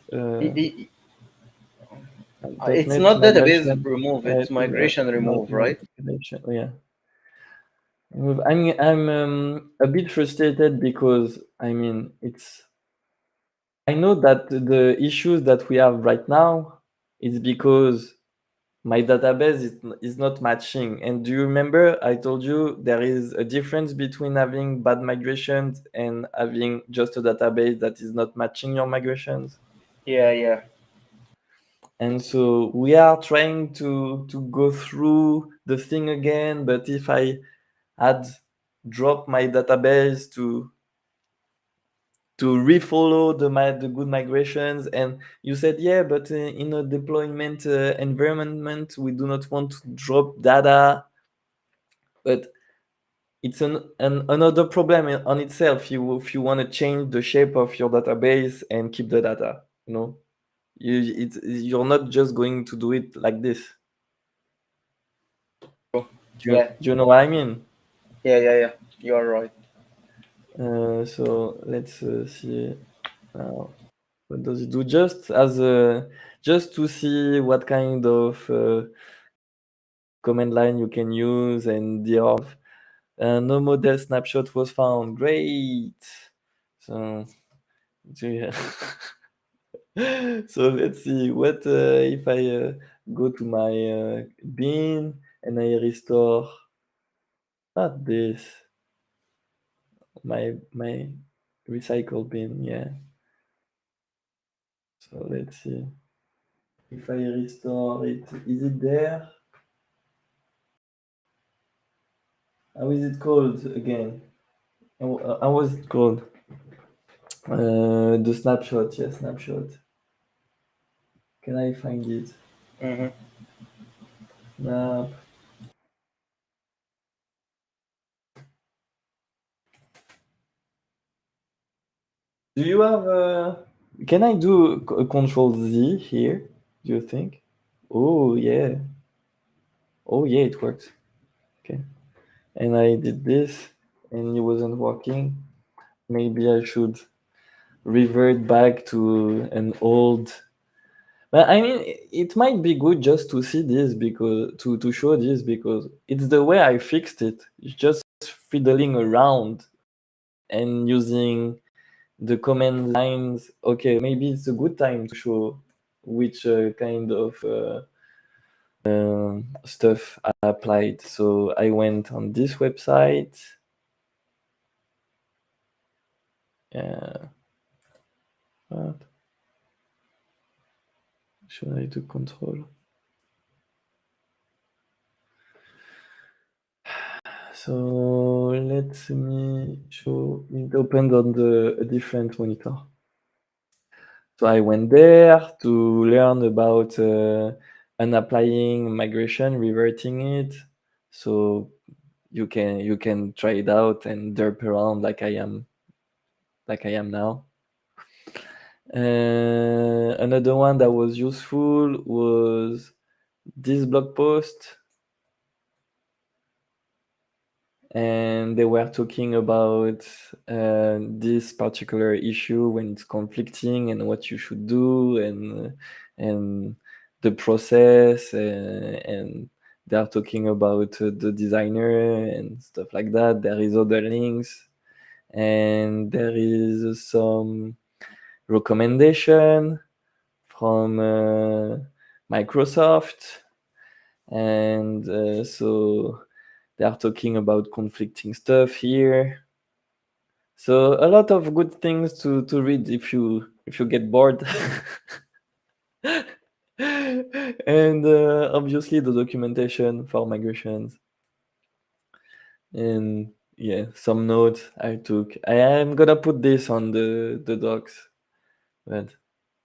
It's .NET not database migration. remove, it's migration remove, right? Migration. Oh, yeah. I'm a bit frustrated because I mean I know that the issues that we have right now is because my database is not matching. And do you remember I told you there is a difference between having bad migrations and having just a database that is not matching your migrations? Yeah, yeah. And so we are trying to go through the thing again, but if I had dropped my database to refollow the good migrations, and you said yeah, but in a deployment environment we do not want to drop data, but it's another problem on itself. If you want to change the shape of your database and keep the data, you're not just going to do it like this. Yeah, Do you know what I mean? yeah, yeah, yeah. You are right. So let's see now. What does it do? Just to see what kind of command line you can use, and the no model snapshot was found. Great. So yeah. So let's see what if I go to my bin and I restore not this my recycle bin. Yeah. So let's see if I restore it. Is it there? How is it called again? How was it called? The snapshot. Yeah, snapshot. Can I find it? Mm-hmm. Snap. Do you have Can I do Control Z here? Do you think? Oh yeah. Oh yeah, it worked. Okay. And I did this, and it wasn't working. Maybe I should revert back to an old. But I mean, it might be good just to see this because to show this because it's the way I fixed it. It's just fiddling around and using the command lines. Okay, maybe it's a good time to show which kind of stuff I applied. So I went on this website. What should I do? Control. So let me show it opened on a different monitor. So I went there to learn about unapplying migration, reverting it. So you can try it out and derp around like I am now. Another one that was useful was this blog post, and they were talking about this particular issue when it's conflicting and what you should do and the process and they are talking about the designer and stuff like that. There is other links and there is some recommendation from Microsoft and so they are talking about conflicting stuff here. So a lot of good things to read if you get bored. And obviously the documentation for migrations and yeah, some notes I took. I am gonna put this on the docs, but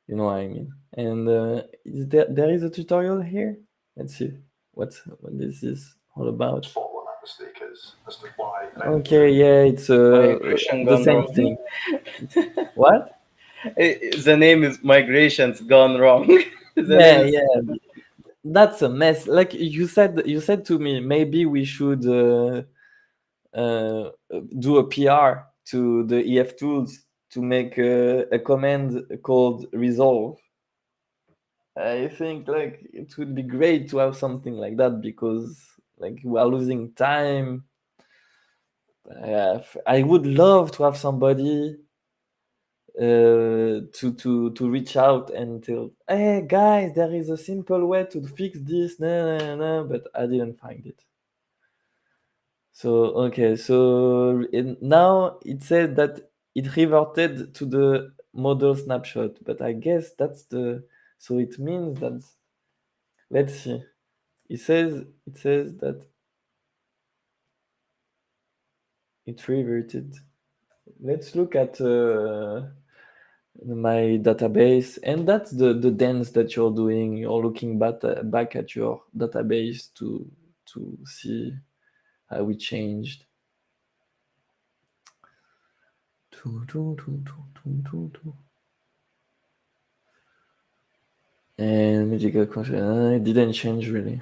you know what I mean. And there is a tutorial here. Let's see what this is all about. Okay, yeah, it's Migration the gone same wrong. thing. What? The name is Migrations Gone Wrong. The name Yeah, is. yeah, that's a mess. Like you said to me, maybe we should uh, do a PR to the EF tools to make a command called resolve. I think like it would be great to have something like that because like we are losing time. I would love to have somebody to reach out and tell, hey guys, there is a simple way to fix this, nah, nah, nah, but I didn't find it. So okay, so now it says that it reverted to the model snapshot, but I guess that's the so it means that let's see. It says that it reverted. Let's look at my database, and that's the dance that you're doing. You're looking back at your database to see how it changed. And medical content, it didn't change really.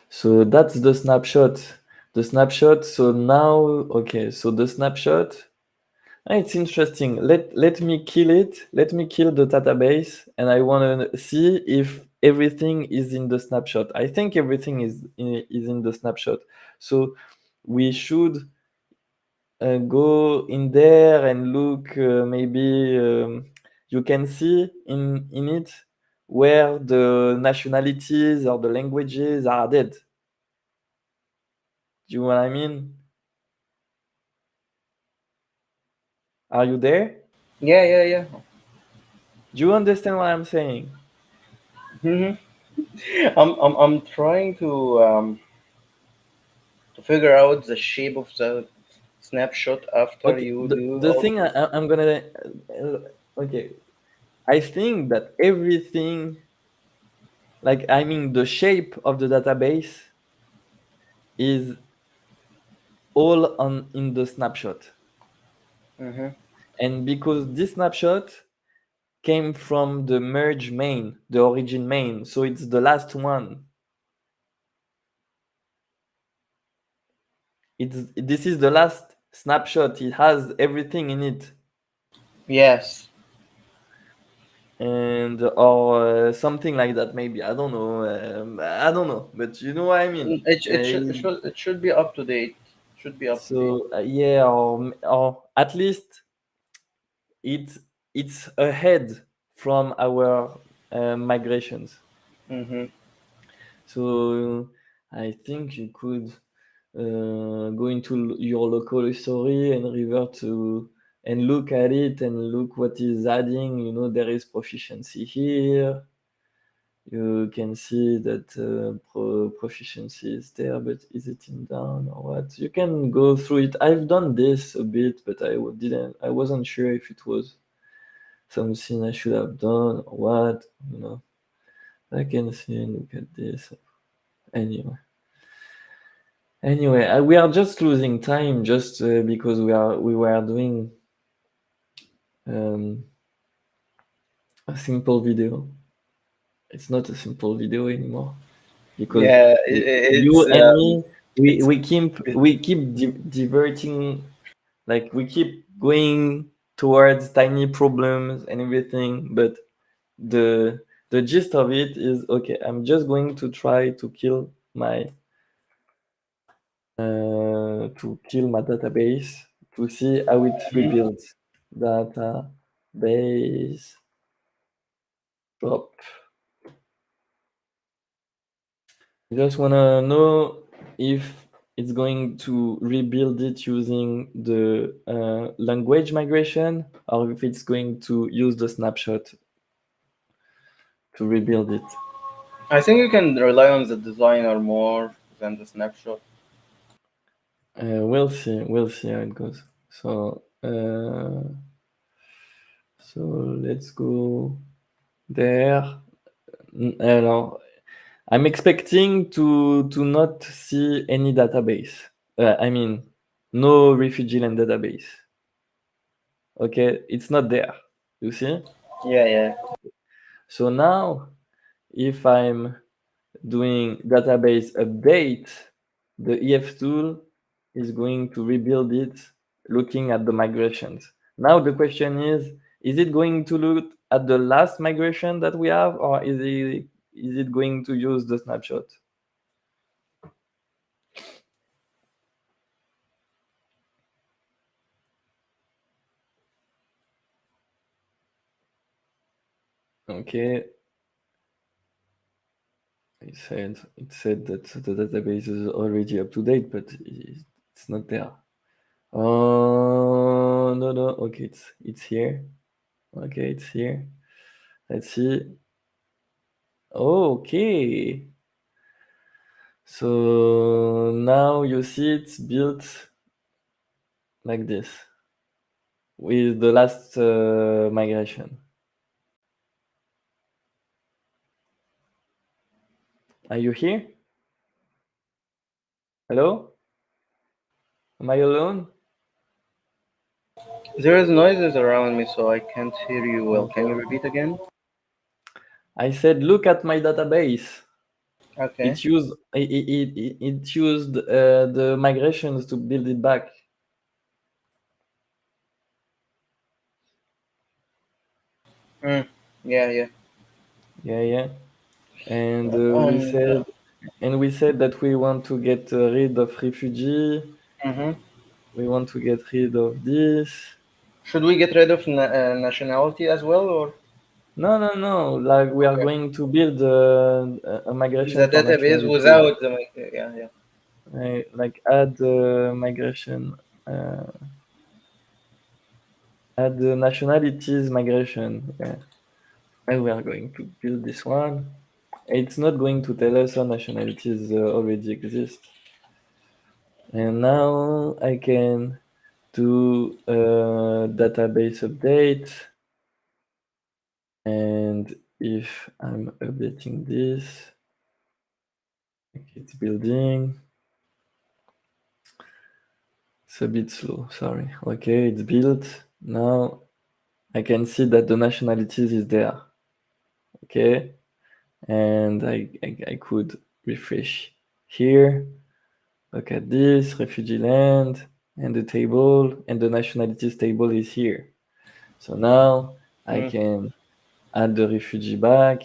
So that's the snapshot. The snapshot. So now, okay. So the snapshot. It's interesting. Let me kill it. Let me kill the database, and I want to see if everything is in the snapshot. I think everything is in the snapshot. So we should go in there and look. Maybe you can see in it where the nationalities or the languages are added. Do you know what I mean? Are you there? Yeah, yeah, yeah. Do you understand what I'm saying? Hmm. I'm trying to figure out the shape of the snapshot after Okay, you the, do the all of thing this. I'm gonna okay, I think that everything, like I mean the shape of the database is all on in the snapshot. Mm-hmm. And because this snapshot came from the merge main, the origin main, so it's the last one. This is the last snapshot. It has everything in it, Yes. and or something like that. Maybe I don't know. I don't know, but you know what I mean. It should be up to date. Should be up to date. So yeah, or at least it's it's ahead from our migrations. Mm-hmm. So I think you could go into your local history and revert to and look at it and look what is adding. You know, there is proficiency here. You can see that proficiency is there, but is it in down or what? You can go through it. I've done this a bit, but didn't. I wasn't sure if it was something I should have done or what. You know, I can see and look at this. Anyway, we are just losing time just because we were doing um, a simple video. It's not a simple video anymore because Yeah, you and me it's we keep diverting, like we keep going towards tiny problems and everything, but the the gist of it is okay. I'm just going to try to kill my database to see how it rebuilds. Database drop. I just wanna know if it's going to rebuild it using the language migration or if it's going to use the snapshot to rebuild it. I think you can rely on the designer more than the snapshot. We'll see. We'll see how it goes. So let's go there. Alors, I'm expecting to not see any database. I mean, no Refugee.Land database. Okay, it's not there. You see? Yeah, yeah. So now, if I'm doing database update, the EF tool is going to rebuild it looking at the migrations. Now the question is it going to look at the last migration that we have, or is it going to use the snapshot? Okay, it said that the database is already up to date, but it's not there. Oh no no. Okay, it's here. Okay, it's here. Let's see. Okay. So now you see it's built like this with the last migration. Are you here? Hello? Am I alone? There is noises around me, so I can't hear you well. Can you Okay. repeat again? I said, look at my database. Okay. It used the migrations to build it back. Mm. Yeah, yeah. Yeah, yeah. And And we said that we want to get rid of refugee. mhm. We want to get rid of this. Should we get rid of nationality as well, or No, no, no. Like we are okay, going to build a the migration for database nationality. without the yeah, yeah. Like add migration, uh, add the nationalities migration. Yeah, and we are going to build this one. it's not going to tell us how nationalities already exist. And now I can do a database update. And if I'm updating this, okay, it's building. It's a bit slow, sorry. Okay, it's built. Now I can see that the nationalities is there. Okay, and I could refresh here. Look at this, refugee land, and the table, and the nationalities table is here. So now I Mm, can add the refugee back.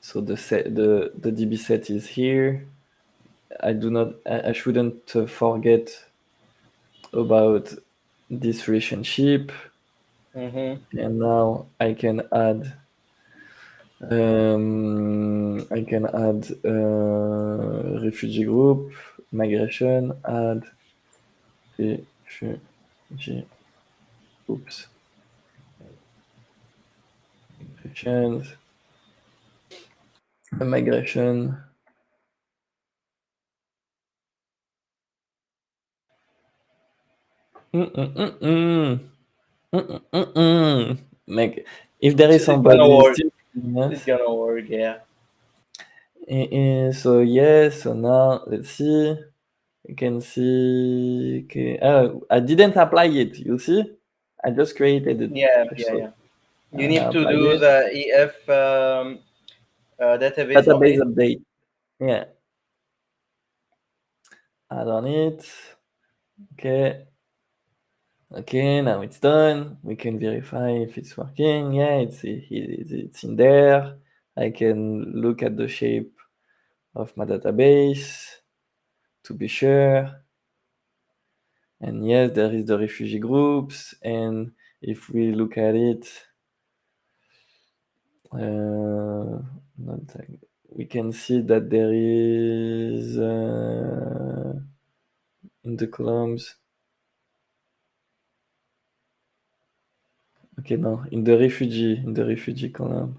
So the DB set is here. I shouldn't forget about this relationship. mm-hmm, And now I can add refugee group, migration, add refugee, oops, migrations, migration. Mm-mm-mm-mm. Mm-mm-mm-mm. Like, if there is it's gonna somebody work. still following It's us, gonna work. Yeah. so yeah, so now let's see. You can see. Okay. Oh, I didn't apply it. You see, I just created it. Yeah. Yeah. So Yeah. You I need to apply do it. the EF database Database update. update. Yeah, add on it. Okay. Okay, now it's done. We can verify if it's working. Yeah, it's in there. I can look at the shape of my database to be sure. And yes, there is the refugee groups. And if we look at it, not like- we can see that there is in the columns. Okay, no, in the refugee column.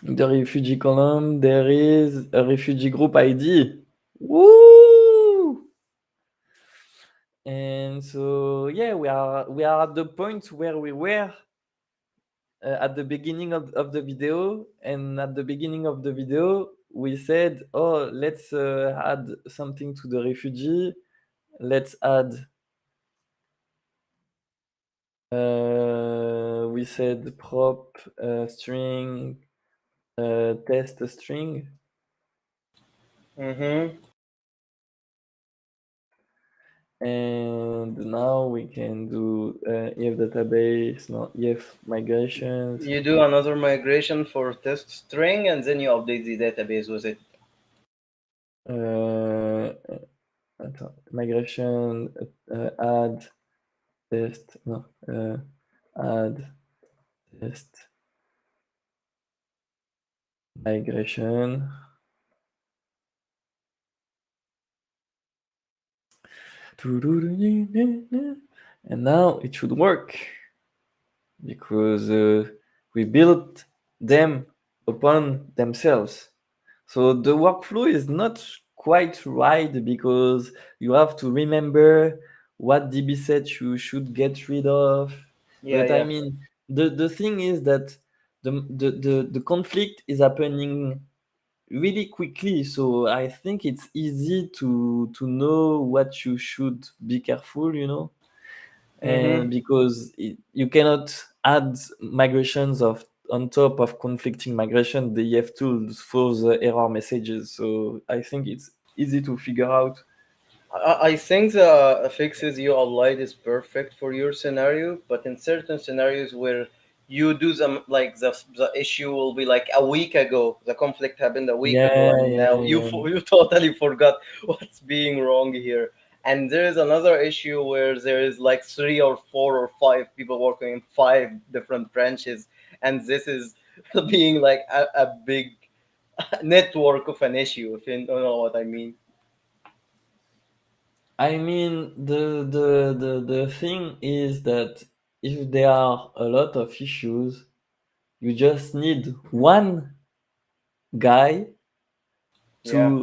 In the refugee column, there is a refugee group ID. Woo! And so yeah, we are at the point where we were at the beginning of the video. And at the beginning of the video, we said, oh, let's add something to the refugee. Let's add. We said prop string test string. Mm-hmm. And now we can do if database, no, if migrations, You do another migration for test string, and then you update the database with it. uh, migration, add test, no, add test migration. And now it should work because we built them upon themselves. So the workflow is not quite right because you have to remember what DB set you should get rid of. Yeah, But I yeah. mean, the thing is that the conflict is happening really quickly. So I think it's easy to know what you should be careful, Mm-hmm. and because you cannot add migrations of on top of conflicting migration, the EF tools for the error messages. So I think it's easy to figure out. I think the fixes you applied is perfect for your scenario, but in certain scenarios where you do them, like the issue will be like a week ago, the conflict happened a week ago, Yeah, and yeah, now yeah. you totally forgot what's being wrong here. And there is another issue where there is like three or four or five people working in five different branches, and this is being like a big network of an issue, if you don't know what I mean. I mean, the thing is that if there are a lot of issues, you just need one guy Yeah.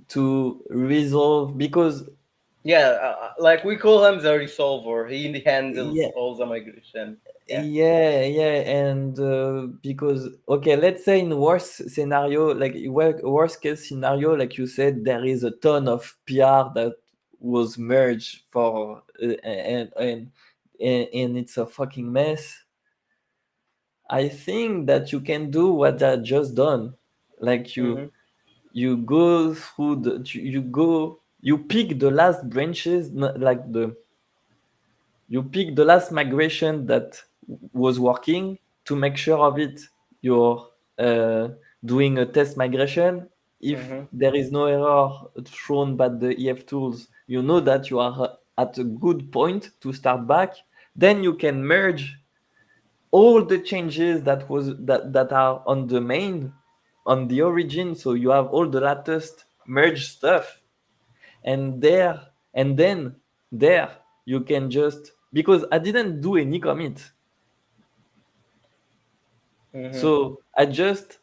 to resolve, because Yeah, like we call him the resolver. He handles yeah, all the migration. Yeah. yeah, and because okay, let's say in worst scenario, like worst case scenario, like you said, there is a ton of PR that was merged for and it's a fucking mess. I think that you can do what I just done. Like Mm-hmm. you go through you pick the last branches, like you pick the last migration that was working. To make sure of it, you're uh, doing a test migration. If Mm-hmm. there is no error thrown by the EF tools, you know that you are at a good point to start back. Then you can merge all the changes that are on the main, on the origin, so you have all the latest merge stuff. And then there you can just, because I didn't do any commit, Mm-hmm. so I just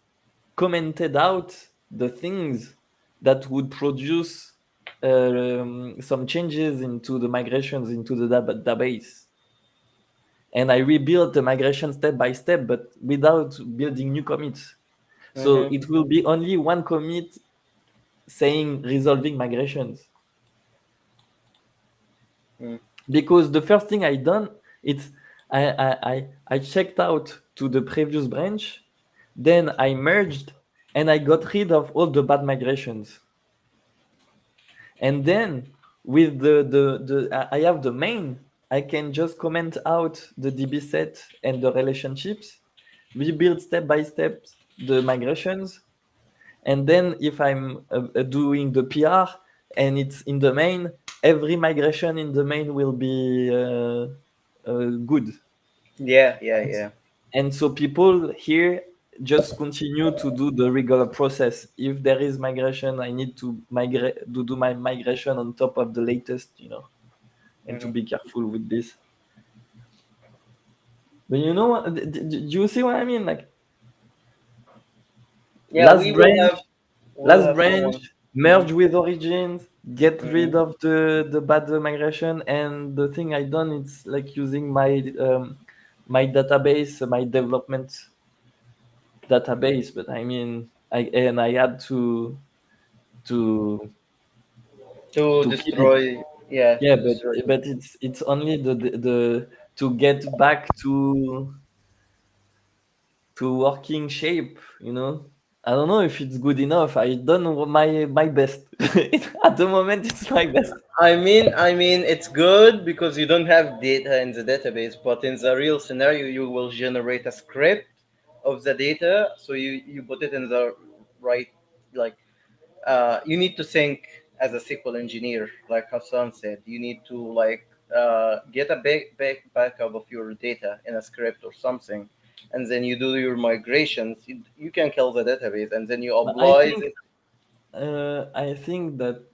commented out the things that would produce some changes into the migrations into the database, and I rebuilt the migration step by step, but without building new commits. So Mm-hmm. it will be only one commit saying resolving migrations, Mm. because the first thing I done, it's I checked out to the previous branch, then I merged and I got rid of all the bad migrations, and then with I have the main, I can just comment out the DB set and the relationships, rebuild step by step the migrations, and then if I'm doing the PR and it's in the main, every migration in the main will be good. Yeah, yeah, And, yeah. and so people here just continue to do the regular process. If there is migration, I need to migrate to do my migration on top of the latest, and to Mm-hmm. be careful with this. But you know what? Do you see what I mean? Like Yeah, last branch, we'll last have branch, someone. Mm-hmm. merge with origins, get rid Mm-hmm. of the bad migration, and the thing I done, it's like using my database, my development database. But I mean, I had to To kill it. destroy, yeah, Yeah, to destroy. but it's only the to get back to working shape. I don't know if it's good enough. I done my best. At the moment, it's my best. I mean, it's good because you don't have data in the database, but in the real scenario, you will generate a script of the data. So you put it in the right, like, you need to think as a SQL engineer, like Hassan said. You need to like get a big backup of your data in a script or something, and then you do your migrations. You can kill the database, and then you But apply it. I think that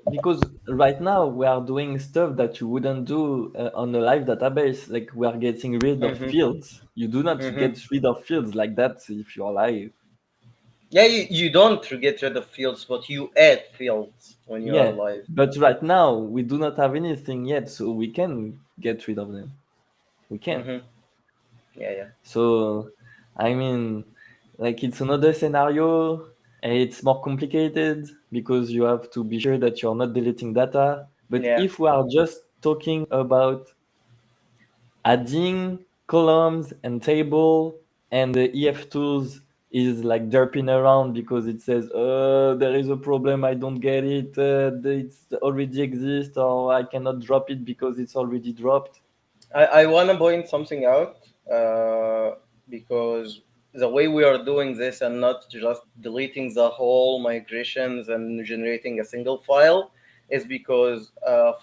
because right now we are doing stuff that you wouldn't do on a live database. Like we are getting rid of Hmm. fields. You do not Hmm. get rid of fields like that if you're live. Yeah, you don't get rid of fields, but you add fields when you are Yeah, live. but right now we do not have anything yet, so we can get rid of them. We can. Hmm. Yeah, yeah, So, I mean, like it's another scenario. It's more complicated because you have to be sure that you're not deleting data. But yeah. if we are just talking about adding columns and table, and the EF tools is like derping around because it says, there is a problem, I don't get it, it's already exists, or I cannot drop it because it's already dropped. I want to point something out because the way we are doing this and not just deleting the whole migrations and generating a single file is because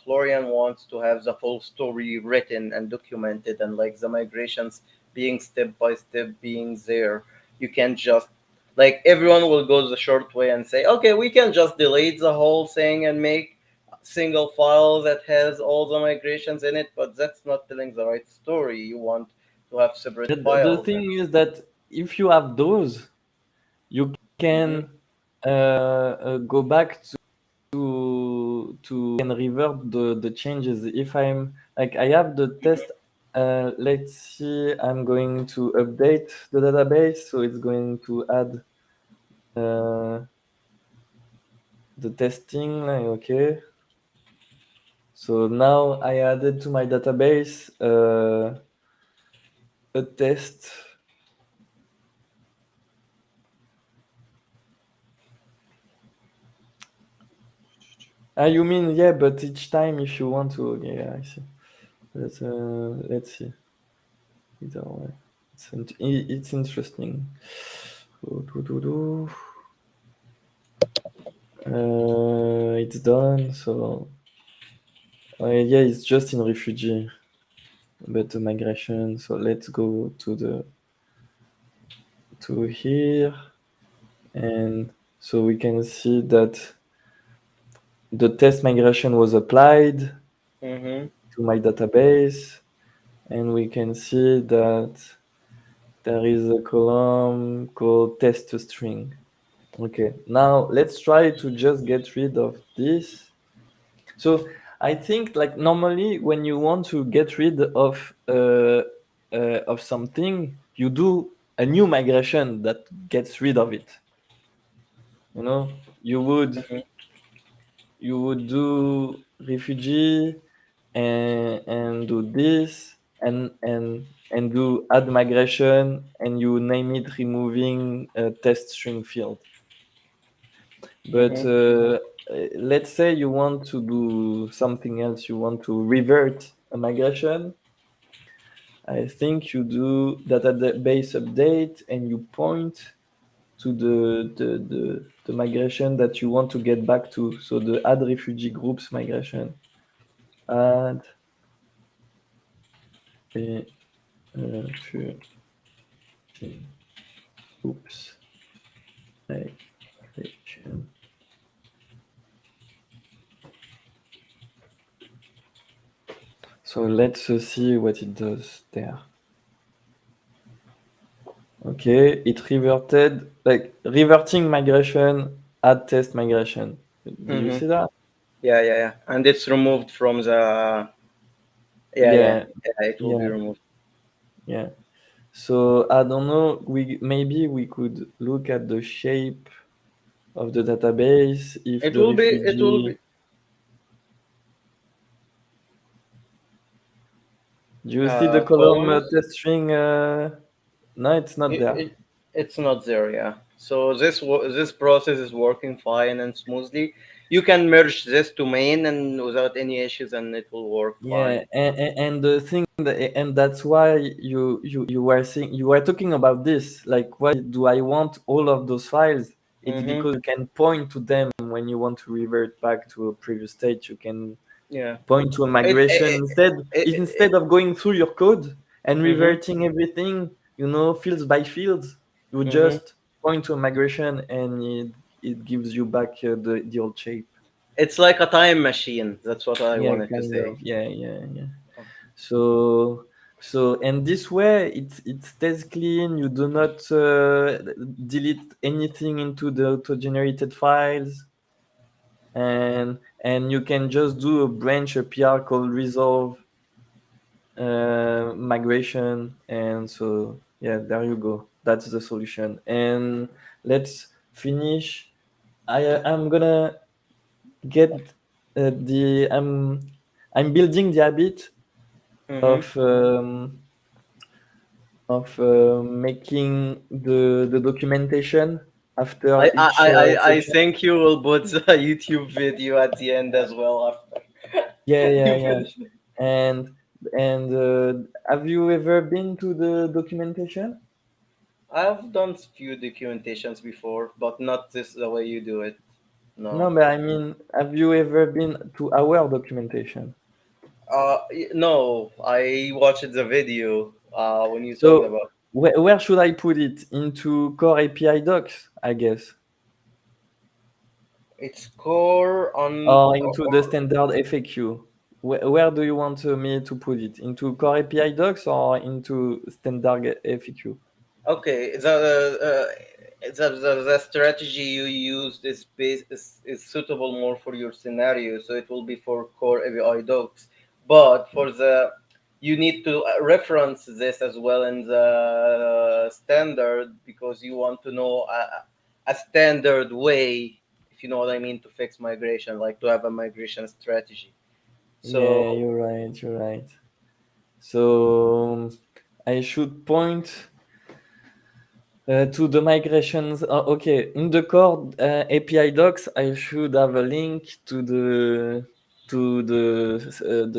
Florian wants to have the full story written and documented and like the migrations being step by step being there. You can't just like everyone will go the short way and say, okay, we can just delete the whole thing and make single file that has all the migrations in it, but that's not telling the right story. You want to have separate The files and. thing is that if you have those, you Hmm. can go back to and revert the changes. If I'm like I have the test, let's see, I'm going to update the database, so it's going to add uh, the testing. Like, okay, so now I added to my database a test. Ah, you mean yeah, but each time if you want to, okay, yeah, I see. Let's see. Either way, it's interesting. Do, do, do, do. It's done. So yeah, it's just in refugee, but the migration. So let's go to here, and so we can see that the test migration was applied Hmm. to my database, and we can see that there is a column called test string. Okay, now let's try to just get rid of this. So I think like normally when you want to get rid of something, you do a new migration that gets rid of it. You know, Hmm. you would do refugee and do this and do add migration and you name it removing a test string field. But Hmm. let's say you want to do something else, you want to revert a migration. I think you do database update and you point to the migration that you want to get back to. So the add refugee groups migration. Add a refugee groups migration. So let's see what it does there. Okay, it reverted like reverting migration, add test migration. Do you Hmm. see that? Yeah, yeah, yeah. And it's removed from the. Yeah, yeah, Yeah, yeah. It will be yeah, removed. yeah. So I don't know. We maybe we could look at the shape of the database if It the will be. It will be. refugee. Do you see the column Columns. test string? No, it's not It, there. it, it's not there. Yeah. So this process is working fine and smoothly. You can merge this to main and without any issues, and it will work Yeah, fine. and the thing that, and that's why you were saying you were talking about this. Like, why do I want all of those files? It's Mm-hmm. because you can point to them when you want to revert back to a previous state. You can Yeah. point to a It. migration It. instead of going through your code and Mm-hmm. reverting everything, fields by fields. You Mm-hmm. just point to a migration and it gives you back the old shape. It's like a time machine. That's what I Yeah, wanted to kind say. of. Yeah, yeah, yeah. So and this way it stays clean. You do not delete anything into the auto generated files, and you can just do a branch a PR called resolve migration, and so yeah, there you go. That's the solution. And let's finish. I'm gonna get the I'm building the habit Mm-hmm. of making the documentation after each I section. think you will put the YouTube video at the end as well after Yeah, yeah, you yeah. finish. And have you ever been to the documentation? I've done few documentations before, but not this the way you do it. No, No. but I mean, have you ever been to our documentation? No. I watched the video when you talked So about. where should I put it? Into core API docs, I guess. Its core on. or into the standard FAQ? Where do you want me to put it? Into core API docs or into standard FAQ? Okay, the strategy you used is suitable more for your scenario, so it will be for core API docs. But for the you need to reference this as well in the standard because you want to know a standard way, if you know what I mean, to fix migration, like to have a migration strategy. Yeah, So you're right. You're right. So I should point to the migrations. Okay, in the core API docs, I should have a link to the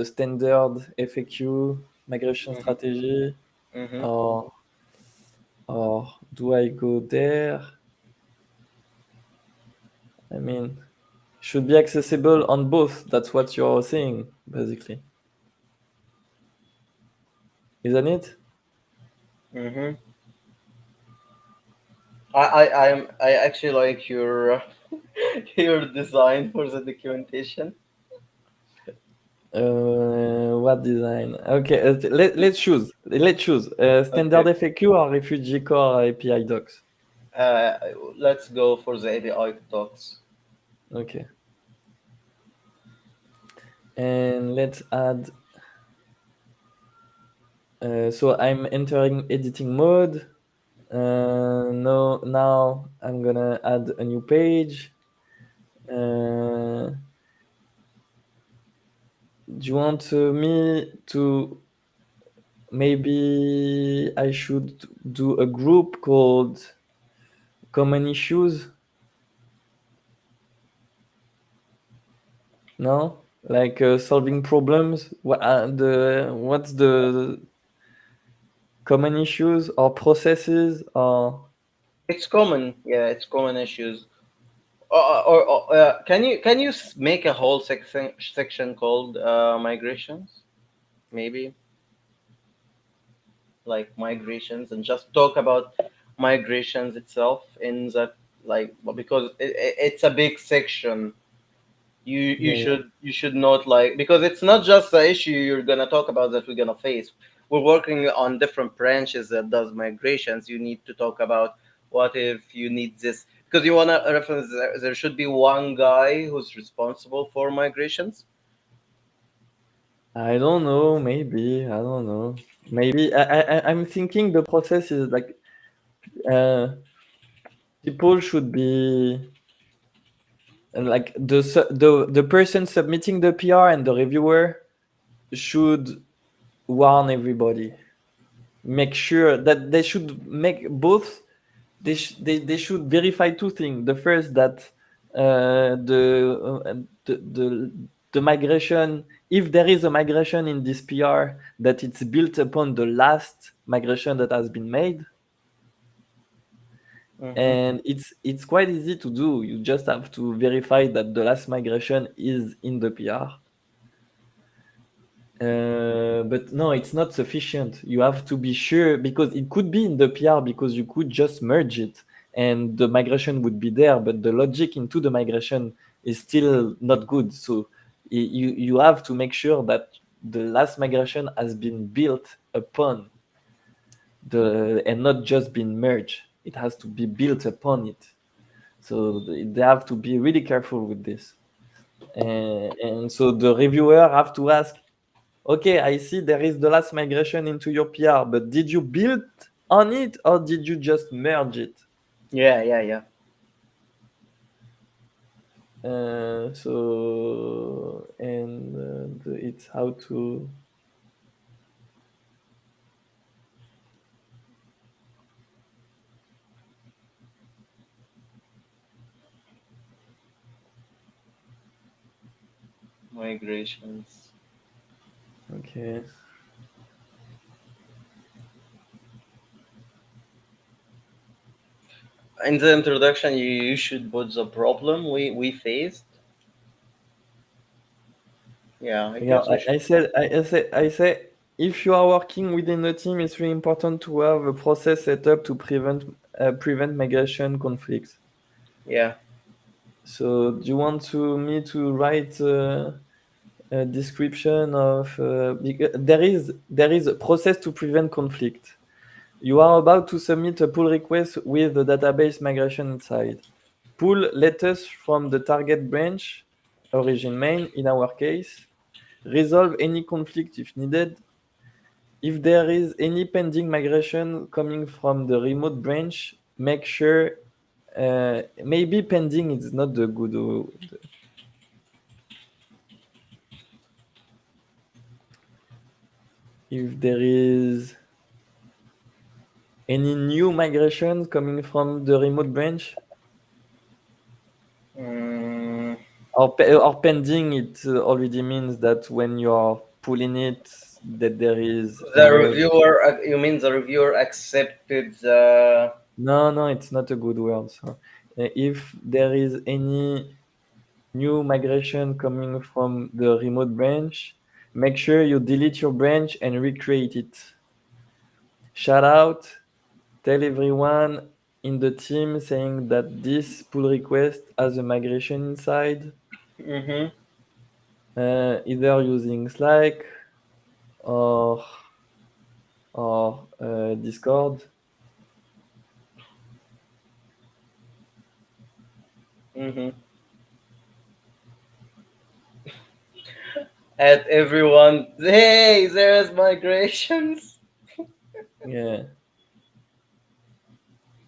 standard FAQ migration mhm, strategy, mhm. or do I go there? I mean, should be accessible on both. That's what you're saying, basically, isn't it? Mm-hmm. I actually like your your design for the documentation. What design? Okay, let's choose. Let's choose standard Okay. FAQ or refugee core API docs. Uh, let's go for the API talks. Okay, and let's add. So I'm entering editing mode. No, now I'm gonna add a new page. Do you want me to? Maybe I should do a group called common issues. No, like solving problems. What's the common issues or processes or It's common, yeah, it's common issues. Can you make a whole section called migrations? Maybe like migrations and just talk about migrations itself in that like because it's a big section. You yeah, yeah. should not like because it's not just the issue you're gonna talk about that we're gonna face. We're working on different branches that does migrations. You need to talk about what if you need this because you wanna reference there should be one guy who's responsible for migrations. I don't know. Maybe I don't know. Maybe I'm thinking the process is like uh, people should be like the person submitting the PR and the reviewer should warn everybody. Make sure that they should make both. They should verify two things. The first that the migration, if there is a migration in this PR, that it's built upon the last migration that has been made, Mm-hmm. and it's quite easy to do. You just have to verify that the last migration is in the PR. But no, it's not sufficient. You have to be sure because it could be in the PR because you could just merge it and the migration would be there, but the logic into the migration is still not good. So you have to make sure that the last migration has been built upon the and not just been merged. It has to be built upon it. So they have to be really careful with this. And so the reviewer have to ask, okay, I see there is the last migration into your PR, but did you build on it or did you just merge it? Yeah, yeah, yeah. It's how to. Migrations. Okay. In the introduction, you should put the problem we faced. Yeah, I Yeah, guess we should. I say, if you are working within a team, it's really important to have a process set up to prevent migration conflicts. Yeah. So do you want to me to write a description of because there is a process to prevent conflict. You are about to submit a pull request with the database migration inside. Pull letters from the target branch, origin main in our case. Resolve any conflict if needed. If there is any pending migration coming from the remote branch, make sure maybe pending is not the good. If there is any new migration coming from the remote branch Mm, or pending, it already means that when you are pulling it, that there is a the merge. reviewer, you mean the reviewer accepted No, no, it's not a good word. So, if there is any new migration coming from the remote branch, make sure you delete your branch and recreate it. Shout out, tell everyone in the team saying that this pull request has a migration inside, Mm-hmm. either using Slack or Discord. Mm-hmm. At everyone, hey, there's migrations. Yeah,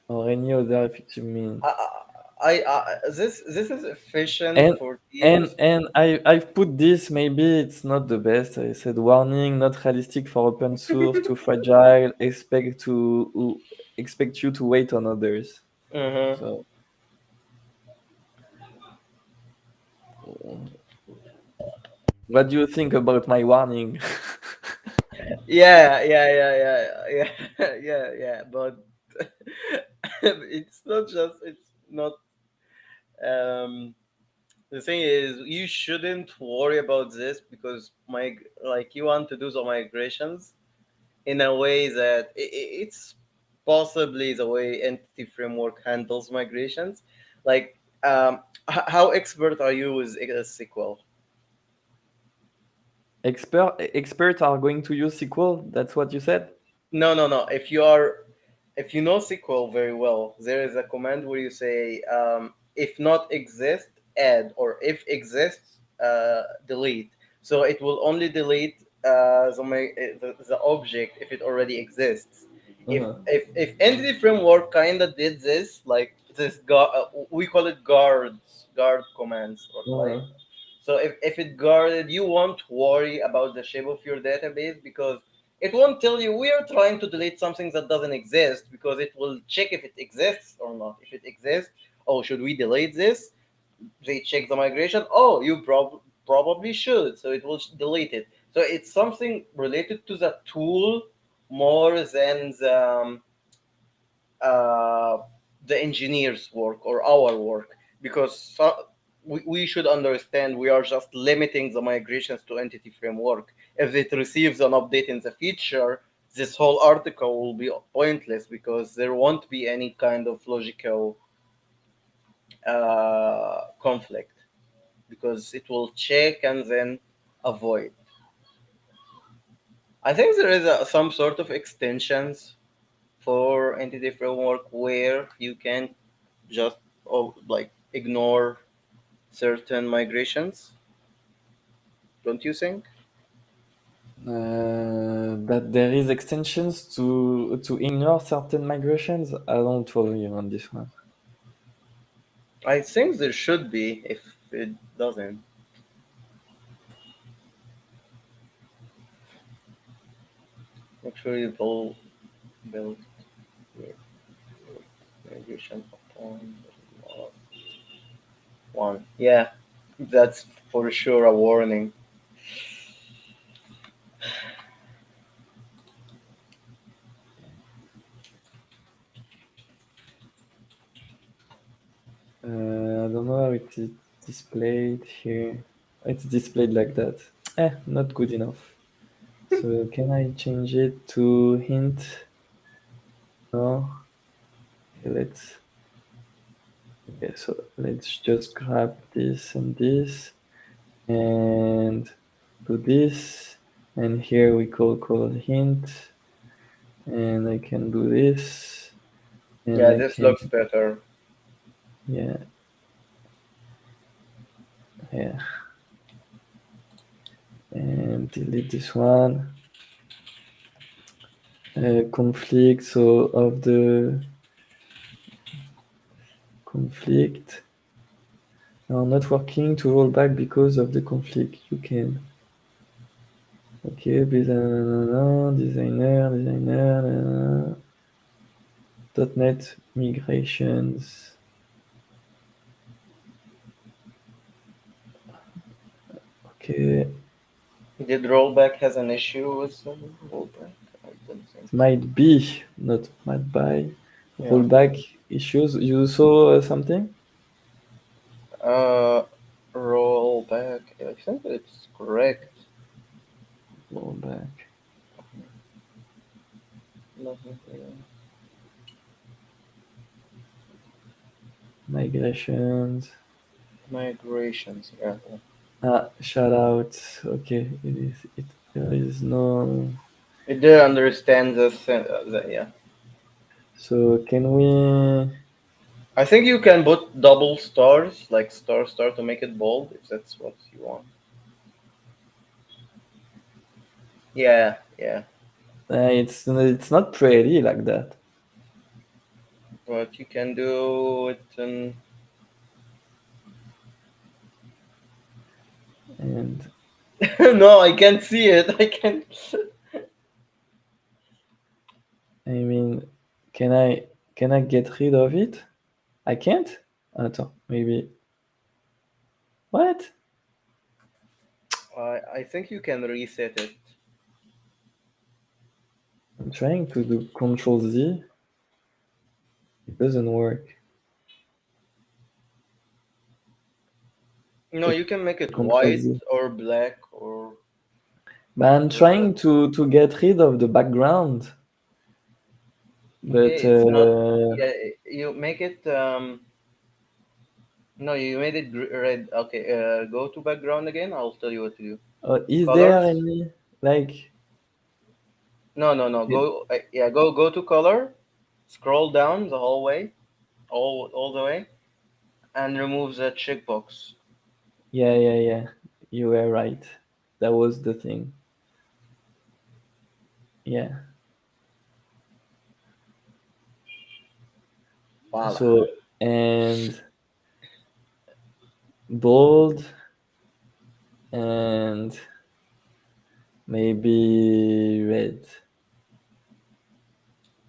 or any other effective means. This is efficient And for and teams. and I've put this. Maybe it's not the best. I said warning, not realistic for open source, too fragile. Expect you to wait on others. Mm-hmm. So, what do you think about my warning? Yeah. But it's not. Um, the thing is, you shouldn't worry about this because like you want to do the migrations in a way that it's possibly the way entity framework handles migrations. Like, how expert are you with SQL? Experts are going to use SQL. That's what you said. No. If you know SQL very well, there is a command where you say if not exist, add, or if exists, delete. So it will only delete the object if it already exists. Uh-huh. If entity framework kind of did this, like we call it guard commands, or like, Uh-huh. so if it guarded, you won't worry about the shape of your database because it won't tell you we are trying to delete something that doesn't exist, because it will check if it exists or not. If it exists, oh, should we delete this? They check the migration. Oh, you probably should. So it will delete it. So it's something related to the tool more than uh, the engineer's work or our work, because we should understand we are just limiting the migrations to entity framework. If it receives an update in the future, this whole article will be pointless because there won't be any kind of logical conflict, because it will check and then avoid. I think there is some sort of extensions for entity framework where you can just, like, ignore certain migrations, don't you think? That there is extensions to ignore certain migrations. I don't follow you on this one. I think there should be. If it doesn't, make sure you build your migration upon the last one. Yeah, that's for sure a warning. I don't know how it is displayed here. It's displayed like that. Not good enough. So can I change it to hint? No. Okay, let's Okay, so let's just grab this and this and do this. And here we call hint, and I can do this, and Yeah, I this can, looks better. yeah, yeah, and delete this one. Conflict, so of the conflict are not working to roll back because of the conflict. You can. Okay, designer, .NET migrations. Okay, Did rollback has an issue with some rollback? I don't think. it might be, not might buy. Yeah. Rollback issues. You saw something? Uh, Rollback. I think it's correct. Rollback. Nothing. Migrations. Migrations. Yeah. Ah, shout out. Okay, it is. It there is no. It did understand yeah. So can we? I think you can put double stars, like star star, to make it bold, if that's what you want. Yeah, yeah. It's not pretty like that. But you can do it in. And No, I can't see it. I can't. I mean, can I get rid of it? I can't. Attends, maybe. What? I think you can reset it. I'm trying to do Control Z. It doesn't work. No, you can make it Control white Z. or black or But I'm whatever. trying to get rid of the background. But Okay, it's not. Yeah, you make it. No, you made it red. Okay, go to background again. I'll tell you what to do. is there Colors. any like? No, no, no. it- Go. Yeah, go to color. Scroll down the hallway, all the way, and remove the checkbox. Yeah, yeah, yeah. You were right. That was the thing. Yeah. Voila. So and bold and maybe red.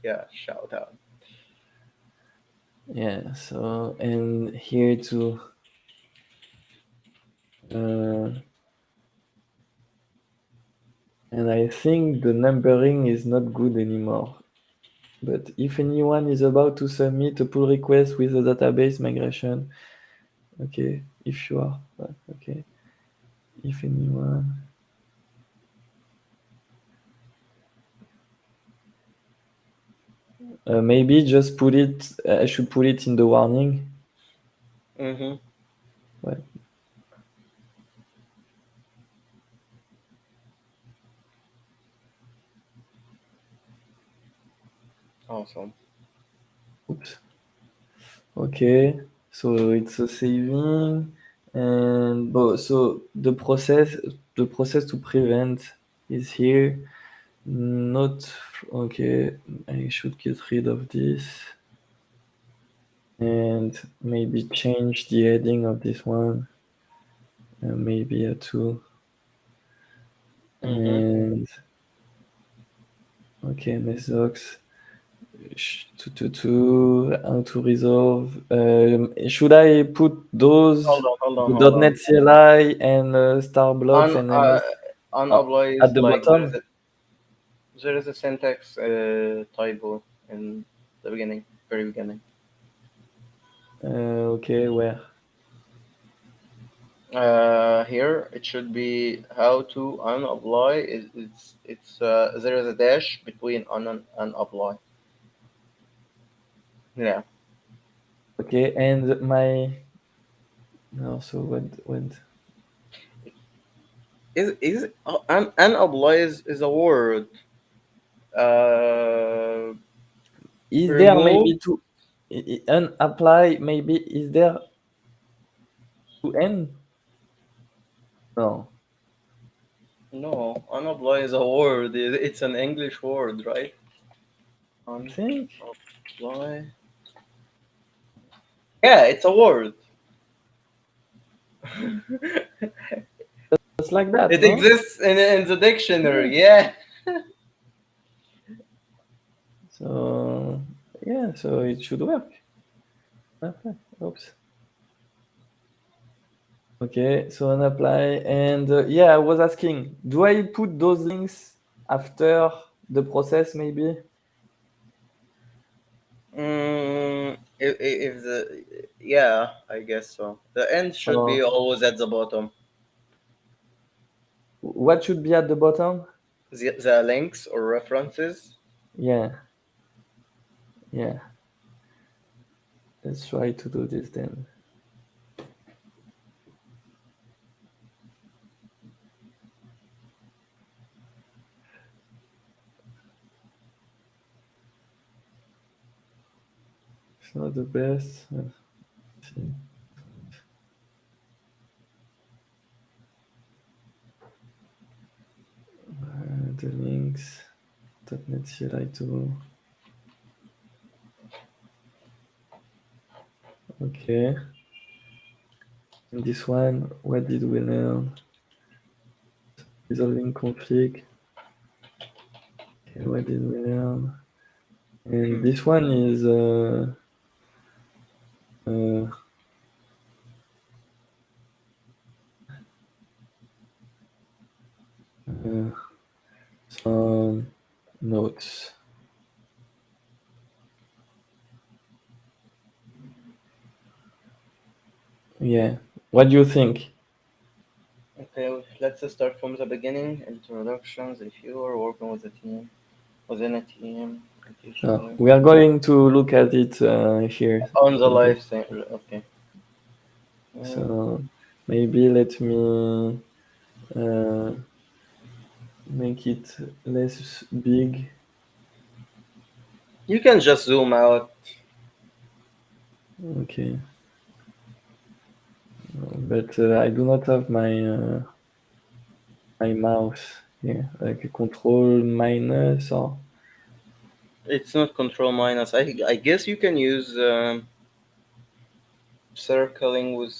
Yeah, shout out. Yeah. So and here too. Uh, and I think the numbering is not good anymore. But if anyone is about to submit a pull request with a database migration, okay, if you are, okay, if anyone, maybe just put it, I should put it in the warning. Mm-hmm. What? Awesome. Oops. Okay, so it's a saving, and so the process to prevent is here. Not okay. I should get rid of this and maybe change the heading of this one. Maybe a two. Mm-hmm. And okay, Mesox. How to resolve. Should I put those Hold the on. .NET CLI and star blocks Un and MS uh, Unapply at is the like bottom? there is a syntax typo in the beginning, very beginning. Okay, where? Here it should be how to unapply. It's there is a dash between un and apply. Yeah. Okay, and my no. So what Is an apply is a word. Uh, is there remove. maybe to and apply maybe is there to n? No, No, unapply is a word. It's an English word, right? I think Unapply. Yeah, it's a word. it's like that, It no? exists in the dictionary. Yeah. So yeah, so it should work. Okay. Oops. Okay, so an apply and yeah, I was asking, do I put those links after the process maybe? If the yeah, I guess so. The end should be Or always at the bottom. what should be at the bottom? The links or references. Yeah, yeah. Let's try to do this then. It's not the best. Let's see. The links. .NET CLI to. Okay. In this one, what did we learn? Resolving config. Okay, what did we learn? And this one is uh, uh, some notes. Yeah. What do you think? Okay, let's start from the beginning. Introductions. If you are working with a team, within a team, occasionally We are going to look at it here. on the Okay. live thing. Okay. Mm, So maybe let me uh, make it less big. you can just zoom out. Okay. But I do not have my mouse here. Like a control minus or It's not control minus. I guess you can use circling with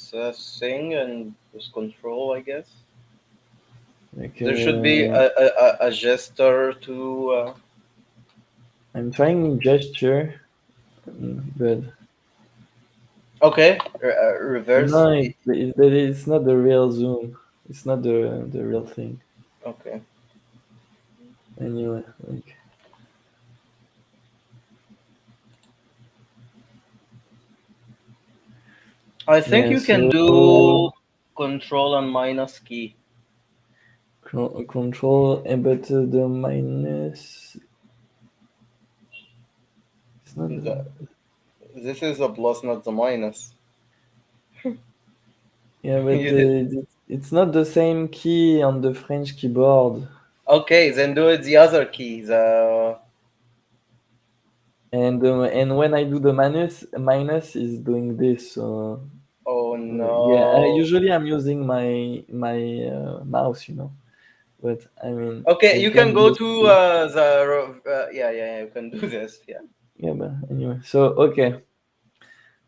thing and with control. I guess like there should be a gesture to. I'm trying gesture, but Reverse. no, it's not the real zoom. It's not the real thing. Okay. Anyway, like I think yeah. you can So do control and minus key. control, but the minus. It's not the. The, this is a plus, not the minus. Yeah, but You did. it's not the same key on the French keyboard. Okay, then do it the other key. The And when I do the minus is doing this. So oh yeah, no. usually I'm using my mouse, but I mean Okay, I you can can go just to yeah, you can do this. Yeah. yeah, but anyway. So okay,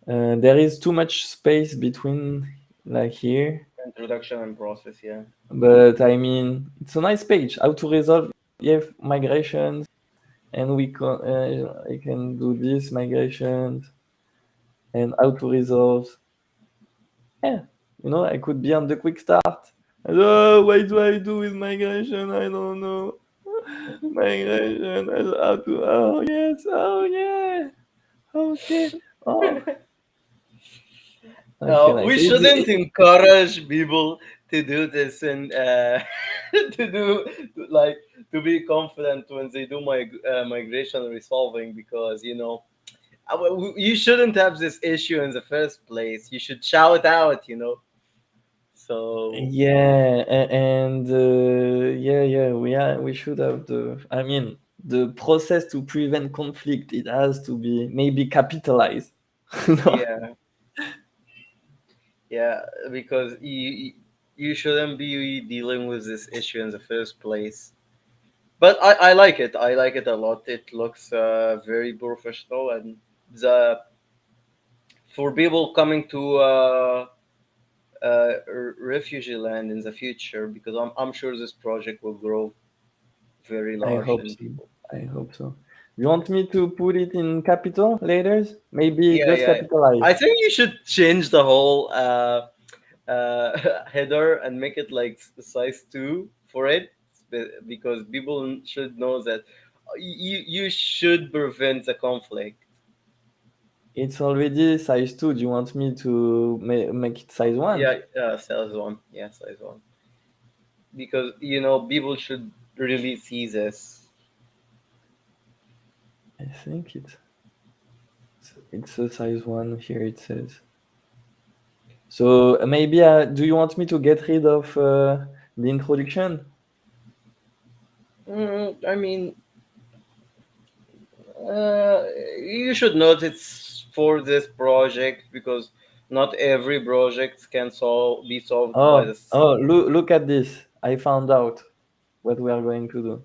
there is too much space between like here, Introduction and process. Yeah. but I mean it's a nice page. How to resolve if migrations, and I can do this migrations and how to resolve. Yeah, I could be on the quick start. Oh, what do I do with migration? I don't know. Migration. How to? Oh yes. Oh yeah. Okay. Oh. Okay. We Nice. shouldn't encourage people to do this and to do like to be confident when they do migration resolving because You shouldn't have this issue in the first place. You should shout out, you know. So Yeah, and yeah, we should have the. I mean, the process to prevent conflict. It has to be maybe capitalized. No? yeah, yeah, because you shouldn't be dealing with this issue in the first place. But I like it. I like it a lot. It looks very professional, and the for people coming to refugee land in the future, because I'm sure this project will grow very I large hope in so. people. I hope so. You want me to put it in capital later? Maybe Yeah, just yeah. I capitalize. think you should change the whole header and make it like size 2 for it, because people should know that you should prevent the conflict. It's already size 2. Do you want me to make it size 1? Yeah, size 1. Yeah, size 1. Because you know people should really see this. I think it's a size 1 here. It says. So maybe do you want me to get rid of the introduction? I mean, uh, you should note it's for this project, because not every project can be solved by this. Oh, look at this. I found out what we are going to do.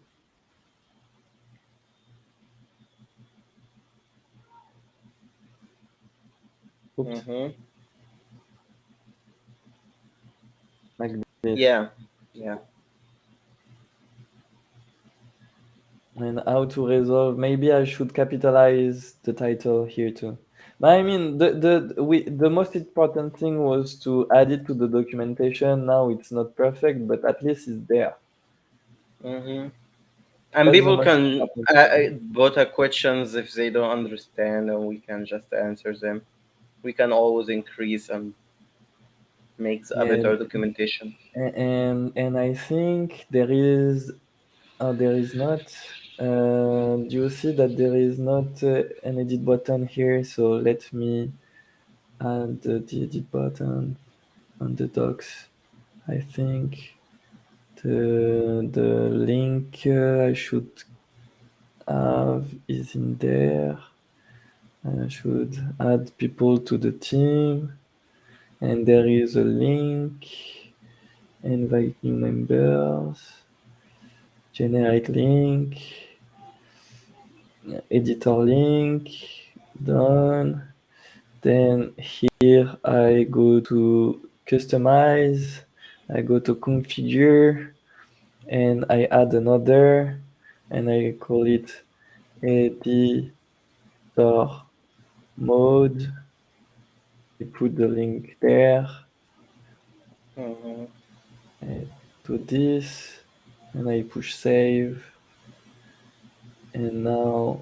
Oops, Hmm. like this. Yeah, yeah. And how to resolve? Maybe I should capitalize the title here too. But I mean, the most important thing was to add it to the documentation. Now it's not perfect, but at least it's there. Hmm. And That's the people most can important thing. put questions if they don't understand, and we can just answer them. We can always increase and make a Yeah, better documentation. and I think there is. Oh, there is not. Do you see that there is not an edit button here? So let me add the edit button on the docs. I think the link I should have is in there. I should add people to the team, and there is a link. Invite new members. Generate link. Editor link. Done. Then here I go to customize. I go to configure, and I add another, and I call it editor mode. I put the link there. Hmm. I do this, and I push save. And now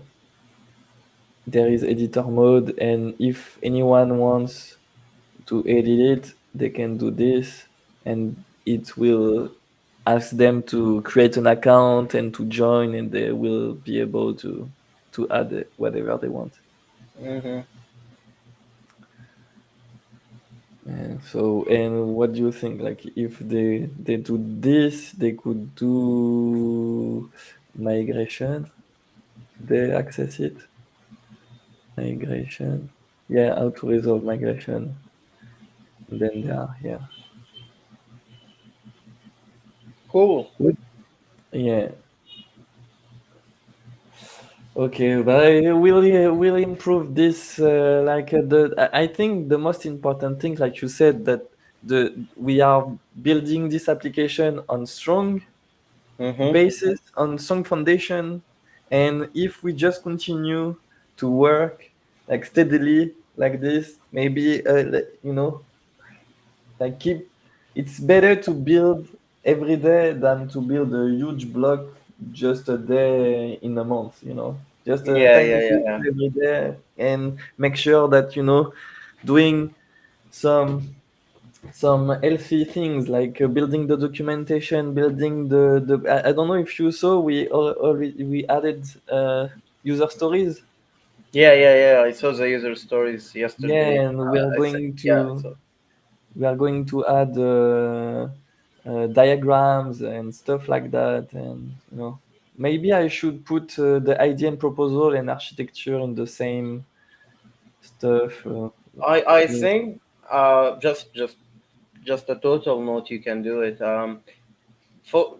there is editor mode, and if anyone wants to edit it, they can do this, and it will ask them to create an account and to join, and they will be able to add whatever they want. Hmm. And so, and what do you think? Like, if they do this, they could do migration. They access it. Migration. Yeah, how to resolve migration. And then they are here. Cool. Good. Yeah. Okay, but I will improve this. I think the most important thing, like you said, that we are building this application on strong Hmm. basis, on strong foundation, and if we just continue to work like steadily like this, maybe like keep. It's better to build every day than to build a huge block just a day in a month. Just a Yeah, tiny yeah, bit yeah, every day, and make sure that doing some healthy things like building the documentation, building the. I don't know if you saw we already we added user stories. Yeah. I saw the user stories yesterday. Yeah, and we are I said, going yeah. to So add diagrams and stuff like that, and maybe I should put the idea and proposal and architecture in the same stuff. I Yes. think just a total note, you can do it. Fo-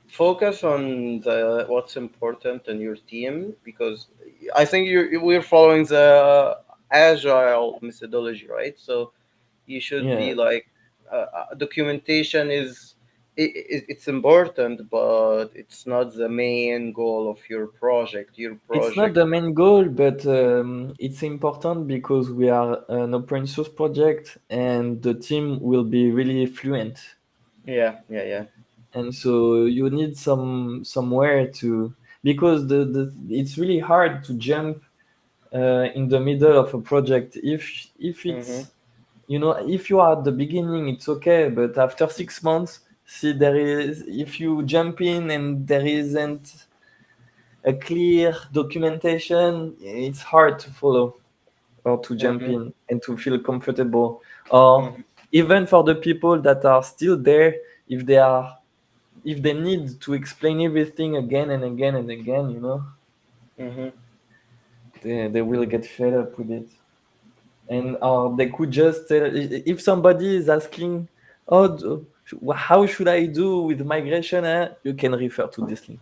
Focus on the what's important in your team, because I think we're following the agile methodology, right? So you should Yeah, be like, documentation is, it's important, but it's not the main goal of your project. Your it's not project, the main goal, but it's important because we are an open source project and the team will be really fluent. yeah. And so you need somewhere to, because it's really hard to jump in the middle of a project. If Mhm, it's, if you are at the beginning, it's okay, but after 6 months, see, there is, if you jump in and there isn't a clear documentation, it's hard to follow or to jump mhm, in and to feel comfortable. Or mhm, even for the people that are still there, if they are, if they need to explain everything again and again and again, mhm, they will get fed up with it. And they could just tell, if somebody is asking, oh, how should I do with migration, you can refer to this link.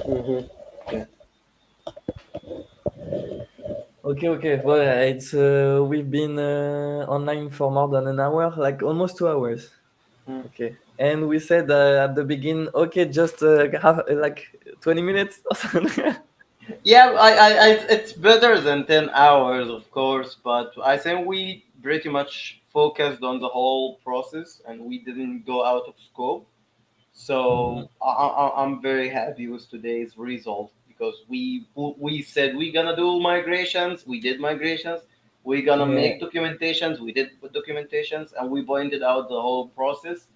mhm. Yeah. Okay, okay. Well, it's we've been online for more than an hour, like almost 2 hours. Mm. Okay, and we said at the beginning, okay, just have like 20 minutes or something. Yeah, it's better than 10 hours, of course, but I think we pretty much focused on the whole process and we didn't go out of scope. So I'm very happy with today's result, because we said we're gonna do migrations, we did migrations, we're gonna Yeah, make documentations, we did documentations, and we pointed out the whole process.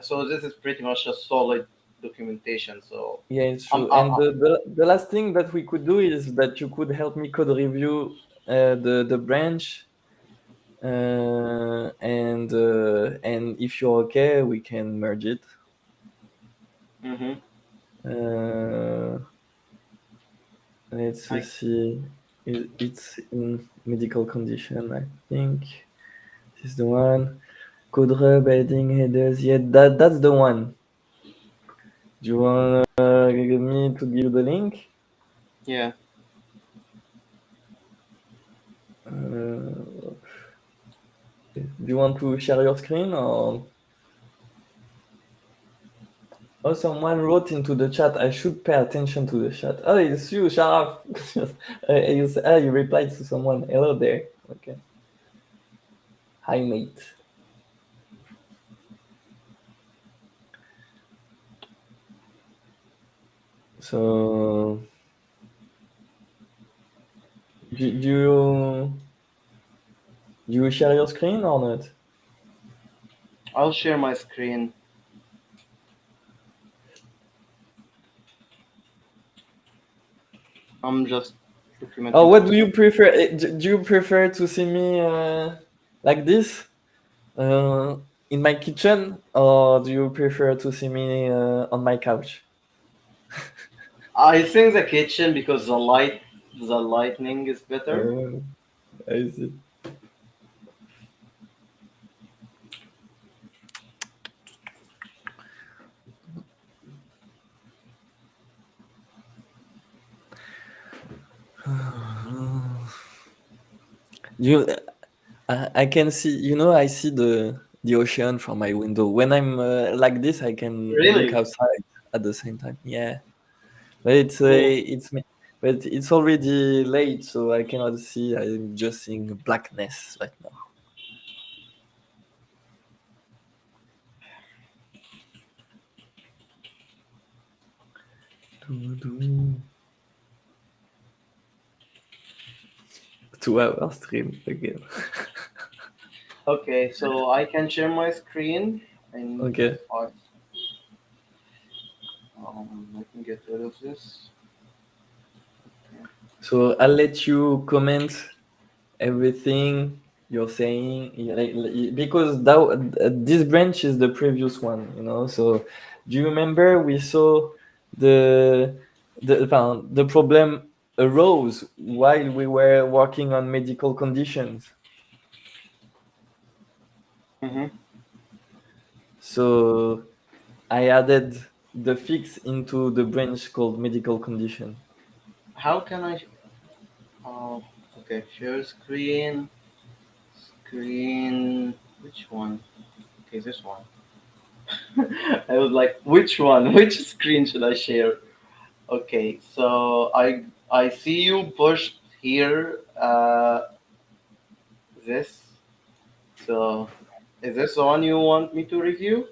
So this is pretty much a solid documentation. So yeah, it's I'm, true. I, And the last thing that we could do is that you could help me code review the branch, and if you're okay, we can merge it. mhm. Uh, let's I, see. It's in medical condition, I think. This is the one. Code rub, heading, headers. Yeah, that's the one. Do you want me to give you the link? yeah. Do you want to share your screen or? Oh, someone wrote into the chat. I should pay attention to the chat. Oh, it's you, Sharaf. You replied to someone. Hello there. Okay. Hi, mate. So, do you share your screen or not? I'll share my screen. I'm just Oh, documenting what some do stuff. you prefer? Do you prefer to see me like this in my kitchen, or do you prefer to see me on my couch? I think the kitchen, because the lightning is better. Uh, I see. You, I can see. I see the ocean from my window. When I'm like this, I can look Really outside at the same time. Yeah, but cool. but it's already late, so I cannot see. I'm just seeing blackness right now. Doo-doo. 2 hour stream again. Okay, so I can share my screen. And Okay. I, let me get rid of this. So I'll let you comment everything you're saying, because this branch is the previous one, so do you remember we saw the the problem arose while we were working on medical conditions? Mm-hmm. So I added the fix into the branch called medical condition. How can I? Oh, okay. Share screen. Screen. Which one? Okay, this one. I was like, which one? Which screen should I share? Okay, so I see you pushed here. This. So, is this the one you want me to review?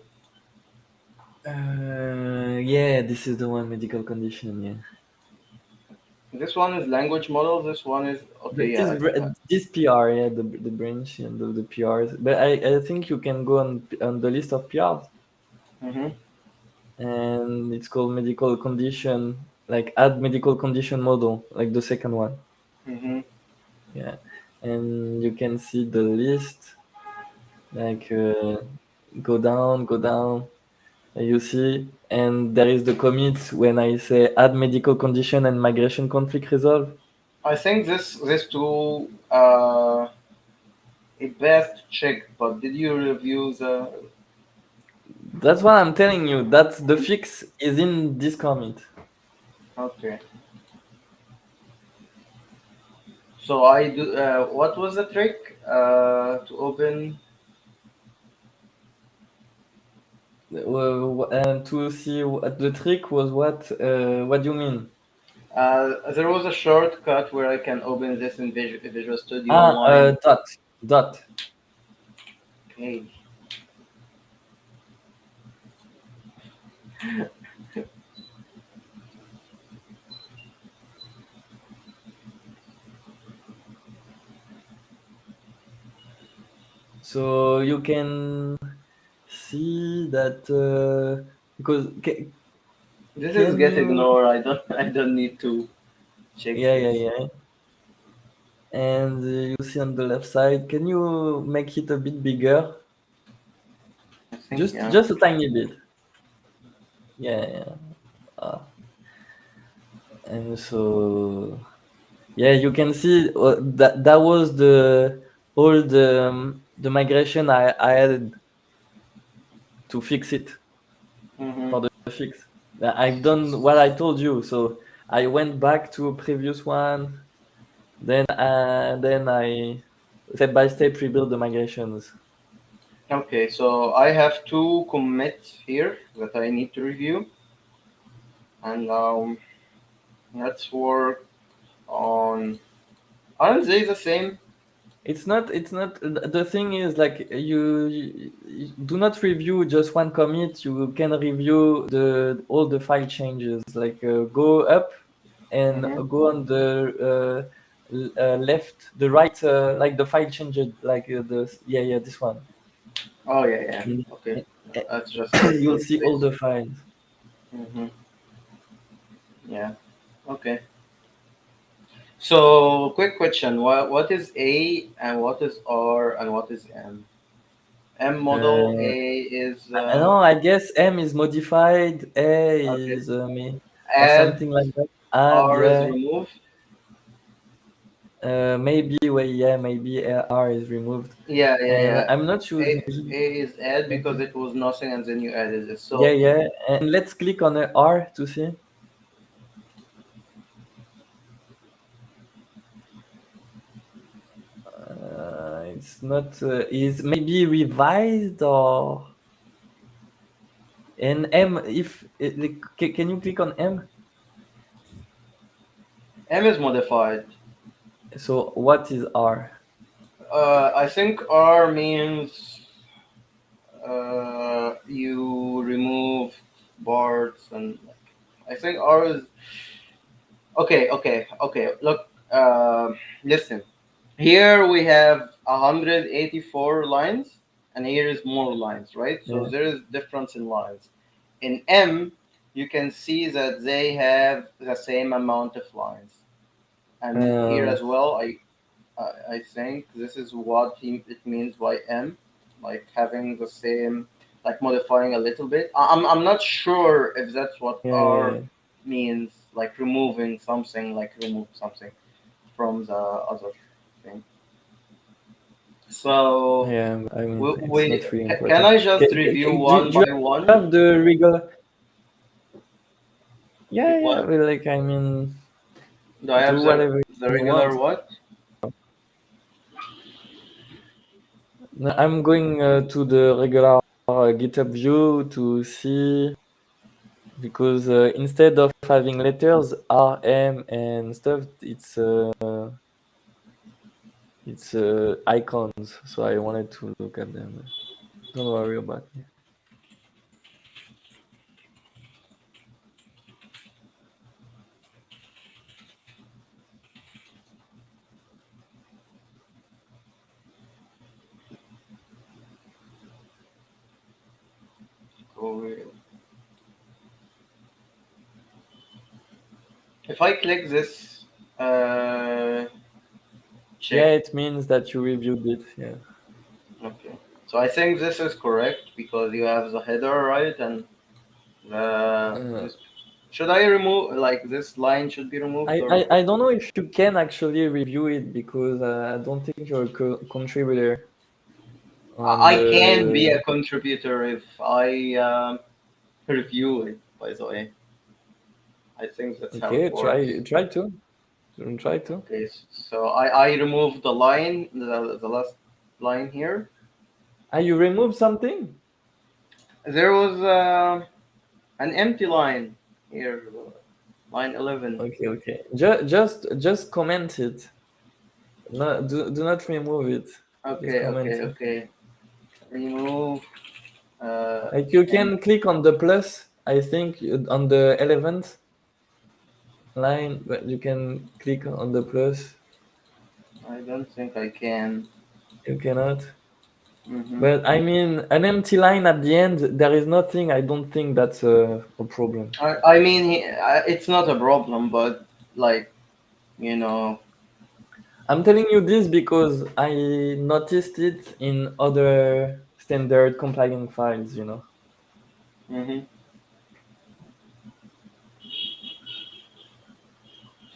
Yeah, this is the one, medical condition, yeah. This one is language model. This one is okay. Yeah, I think. This PR, yeah, the branch and the PRs. But I think you can go on the list of PRs, Mm-hmm. and it's called medical condition, like add medical condition model, like the second one. Mm-hmm. Yeah, and you can see the list, like go down, and you see, and there is the commit when I say add medical condition and migration conflict resolve. I think this tool it best check. But did you review the? That's what I'm telling you. That's the fix is in this commit. Okay. So I do. What was the trick? To open. And to see what the trick was, what do you mean? There was a shortcut where I can open this in Visual Studio Ah, Online. dot. Okay. So you can see that, because This is can get you? ignored. I don't. I don't need to check Yeah, yeah, this. yeah. And you see on the left side. Can you make it a bit bigger? I think Just yeah. just a tiny bit. Yeah, yeah. Uh, and so yeah, you can see that was the all the migration I added to fix it, Mm-hmm. for the fix. I've done what I told you. So I went back to a previous one, then I step by step rebuild the migrations. Okay, so I have two commits here that I need to review, and let's work on. Aren't they the same? It's not the thing is, like, you do not review just one commit. You can review the all the file changes, like go up and Mm-hmm. go on the left, the right, like the file changes, like yeah, this one. Oh yeah, yeah. And, Okay, and that's just a you'll see all place. the files. Mm-hmm. Yeah. Okay. So, quick question: what is A and what is R and what is M? M model uh, A is I know, I guess M is modified, A okay. is me, or Add something like that. Add, R is yeah. removed. Maybe, well, yeah, maybe R is removed, Yeah, yeah, and yeah. I'm not sure. A is add because Okay. it was nothing and then you added it. Yeah, So yeah, and let's click on a R to see. It's not. Is maybe revised, or and M. If like, can you click on M? M is modified. So what is R? I think R means you remove bars and I think R is okay. Okay, okay. Look, listen. Here we have 184 lines, and here is more lines, right? So Yeah. there is difference in lines. In M, you can see that they have the same amount of lines. and here Uh, as well. I think this is what it means by M, like having the same, like modifying a little bit. I'm not sure if that's what yeah, yeah, R yeah. means, like removing something, like remove something from the other thing. So Yeah, I mean, it's not really can important. I just review one Do you by one? have the regular? Yeah, yeah. What Well, like, I mean, do I do have whatever the you regular want. what? No, I'm going to the regular GitHub view to see because instead of having letters R, M, and stuff, it's icons. So I wanted to look at them. Don't worry about it. Go- If I click this uh, Yeah, check. it means that you reviewed it. Yeah. Okay. So I think this is correct because you have the header right and Uh, this. Should I remove like this line should be removed or I don't know if you can actually review it because I don't think you're a contributor on I can be the. a contributor if I review it. By the way, I think that's how it Okay, works. try to. Try to. Okay, so I removed the line, the last line here. Ah, you remove something? There was an empty line here, line 11. Okay, okay. Just comment it. No, do not remove it. Just Okay, comment okay, it. okay. Remove Like you and can click on the plus. I think on the 11th line, but you can click on the plus. I don't think I can. You cannot. Hmm. But I mean, an empty line at the end, there is nothing. I don't think that's a problem. I mean, it's not a problem, but like, you know, I'm telling you this because I noticed it in other standard compiling files, you know. hmm. I,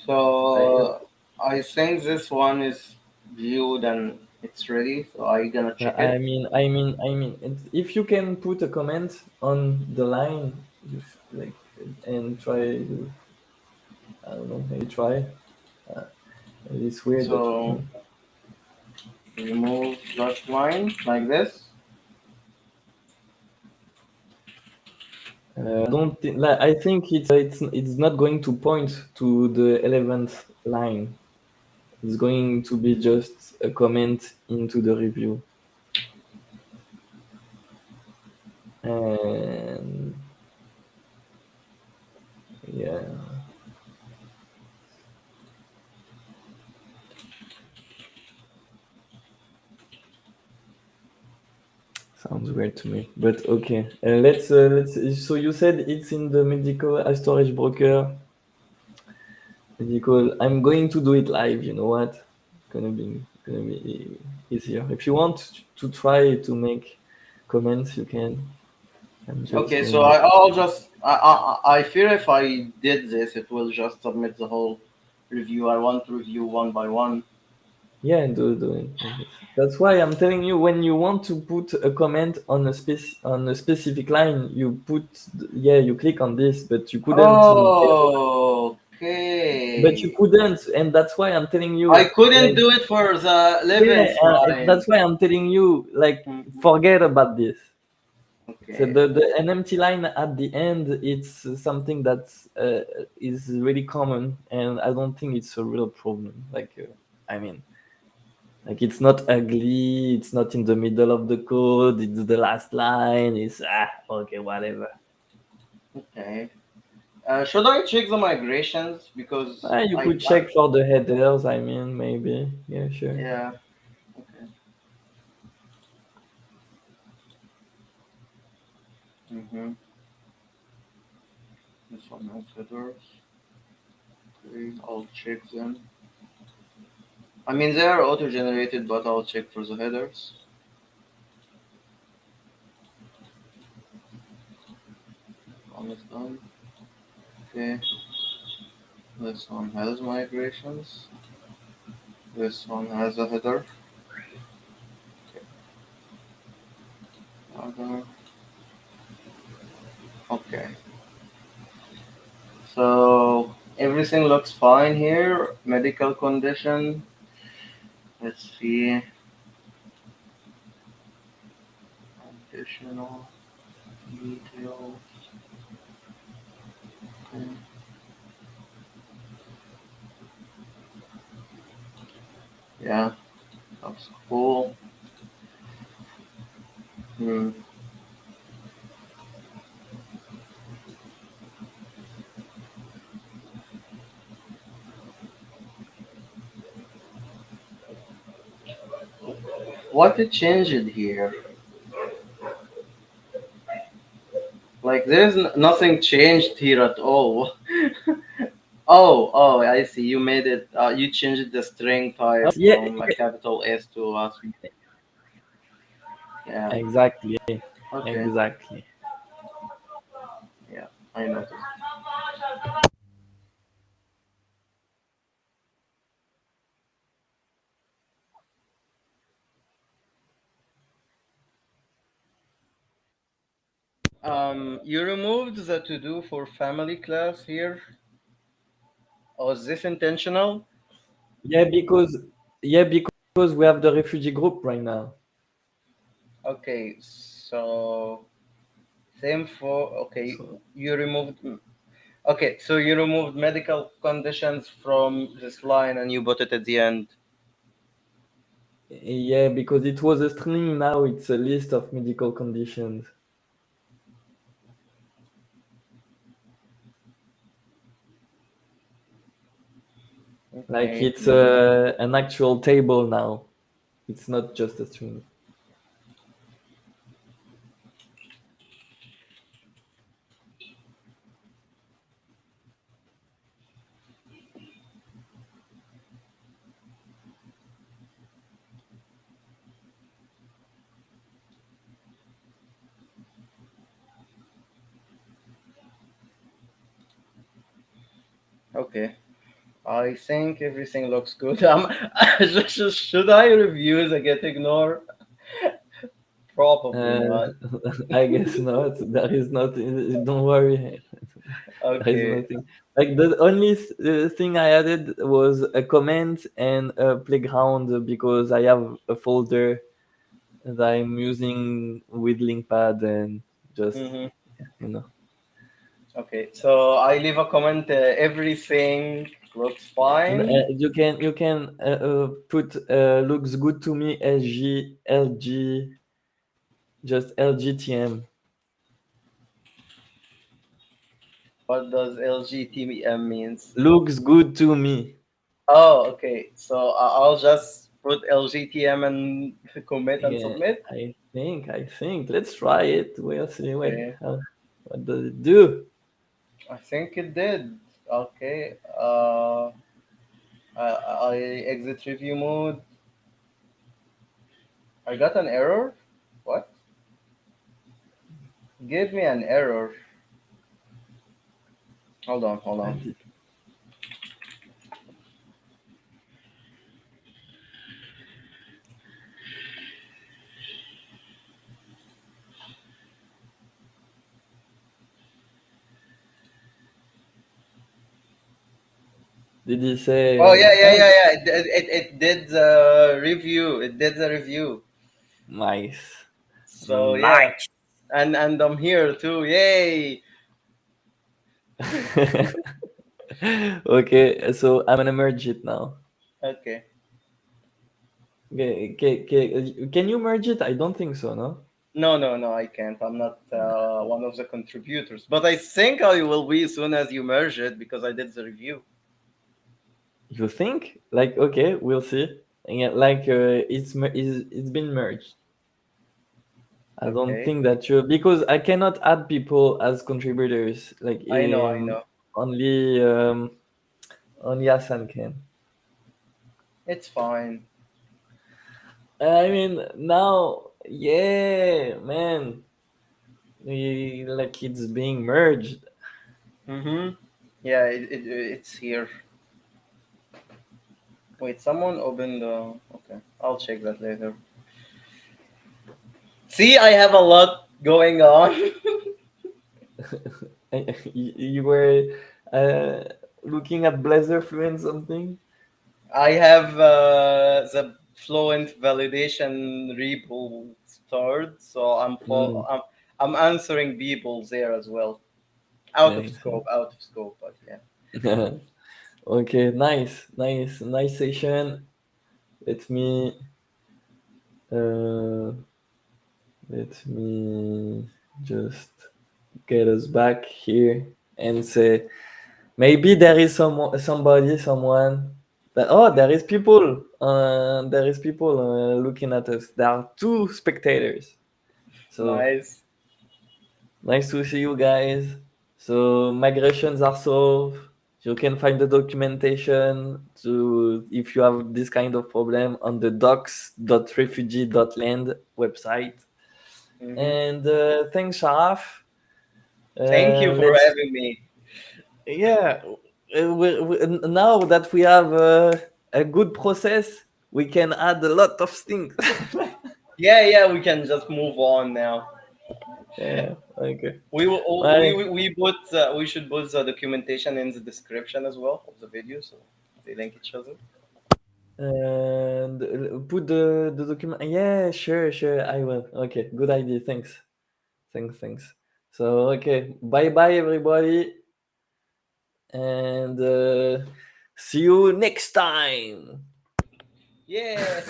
So I think this one is viewed and it's ready. So I gonna check it. if you can put a comment on the line, like, and try, I don't know, maybe try. Uh, it's weird that you So can. remove that line like this. Don't thi- like, I think it's not going to point to the 11th line. It's going to be just a comment into the review. And yeah, sounds weird to me. But okay, let's. So you said it's in the medical storage broker. Medical. I'm going to do it live. You know what? Gonna be easier. If you want to try to make comments, you can. I'm just Okay, so going. I'll just I fear if I did this, it will just submit the whole review. I want to review one by one. Yeah, do it like this. That's why I'm telling you when you want to put a comment on a specific line, yeah, you click on this, but you couldn't in the other one. Oh, But you okay. couldn't, and that's why I'm telling I you, couldn't like, do it for the yeah, 11th that's line. why I'm telling you, like, Mhm. forget about this. So Okay. an empty line at the end, it's something that is really common, and I don't think it's a real problem. Like, I mean. Like it's not ugly, it's not in the middle of the code, it's the last line, it's okay, whatever. Okay. Should I check the migrations because You could check for the headers, I mean, maybe. Yeah, sure. yeah. Okay. Mm-hmm. This one has headers. Okay, I'll check them. I mean, they are auto-generated, but I'll check for the headers. Almost done. Okay, this one has migrations. This one has a header. Okay, other. Okay, so everything looks fine here. Medical condition. Let's see. Additional details. Okay. Yeah, that's cool. Hmm. What it changed here? Like there's nothing changed here at all. Oh, I see. You made it. You changed the string type Yeah, from a capital S to a small. Yeah. exactly, Okay. exactly. Yeah, I noticed. You removed the to do for family class here. Was this intentional? Yeah, because we have the refugee group right now. Okay, so same for. Okay, So you removed. Okay, so you removed medical conditions from this line and you put it at the end. yeah, because it was a string, now it's a list of medical conditions. Like Okay. it's an actual table now. It's not just a string. Okay. I think everything looks good. Should I review the get ignore? Probably Uh, not. I guess not. There is nothing. Don't worry. There is Okay. nothing. Like the only thing I added was a comment and a playground because I have a folder that I'm using with Linkpad and just Mm-hmm. you know. Okay. So I leave a comment. Everything looks fine. You can put looks good to me LG just LGTM. What does LGTM means? Looks good to me. Oh, okay. So I'll just put LGTM and commit and Yeah, submit. I think. Let's try it. We'll see. Wait, Okay. what does it do? I think it did. Okay. I exit review mode. I got an error. What? Give me an error. Hold on, hold I on. did. Did he Oh say yeah, yeah, thanks? yeah, yeah. It did the review. It did the review. Nice, So yeah, nice. and I'm here too. Yay. Okay, so I'm gonna merge it now. Okay. Okay, can you merge it? I don't think so. No. No, no, no. I can't. I'm not one of the contributors. But I think I will be as soon as you merge it because I did the review. You think? Like, okay, we'll see. Yeah, like it's been merged. I don't Okay. think that you because I cannot add people as contributors. Like I know. I know. only only Hassan can. It's fine. I mean, now, yeah, man, like it's being merged. Mm-hmm. Yeah, it's here. Wait, someone opened the. Okay, I'll check that later. See, I have a lot going on. You were uh, looking at Blazor Fluent something. I have the Fluent validation repo stored, so Mm, I'm answering people there as well. Out of nice. scope, out of scope, but yeah. Okay, nice session. Let me uh, let me just get us back here and say maybe there is someone that there is people looking at us. There are two spectators. So Nice. nice to see you guys. So migrations are solved. You can find the documentation to if you have this kind of problem on the docs.refugee.land website. Hmm. And thanks, Sharaf. Thank you for Let's having me. yeah. Now that we have a good process, we can add a lot of things. Yeah, yeah, we can just move on now. Yeah. Okay. We will, Bye. we should put the documentation in the description as well of the video, so they link each other. And put the document. Yeah, sure. I will. Okay, good idea. Thanks. So okay, bye everybody, and see you next time Yeah.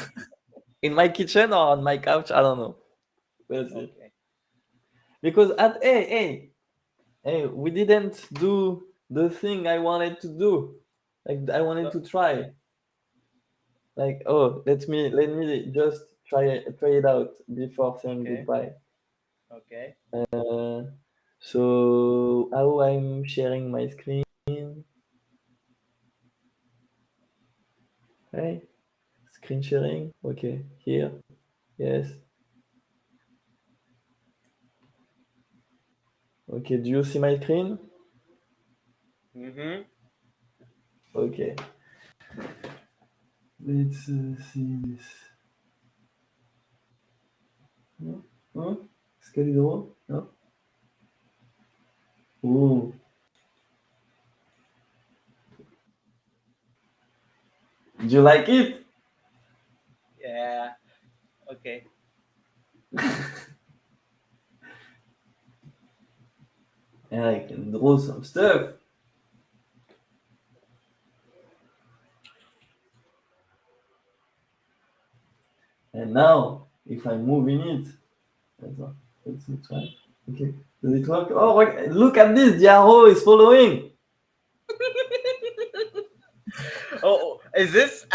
in my kitchen or on my couch. I don't know. We'll see. Okay. Because at hey, we didn't do the thing I wanted to do. Like I wanted So, to try. Like let me just try it out before saying okay. goodbye. Okay. Uh, so how I'm sharing my screen? Hey, screen sharing. Okay, here. Yes. Okay. Do you see my screen? Mm-hmm. Okay. Let's see this. No? Huh? Scalidro? No? Oh, do you like it? Yeah. Okay. And I can draw some stuff. And now, if I move in it, that's all. Let's try. Okay. Does it work? Oh, look at this. The arrow is following. Oh, is this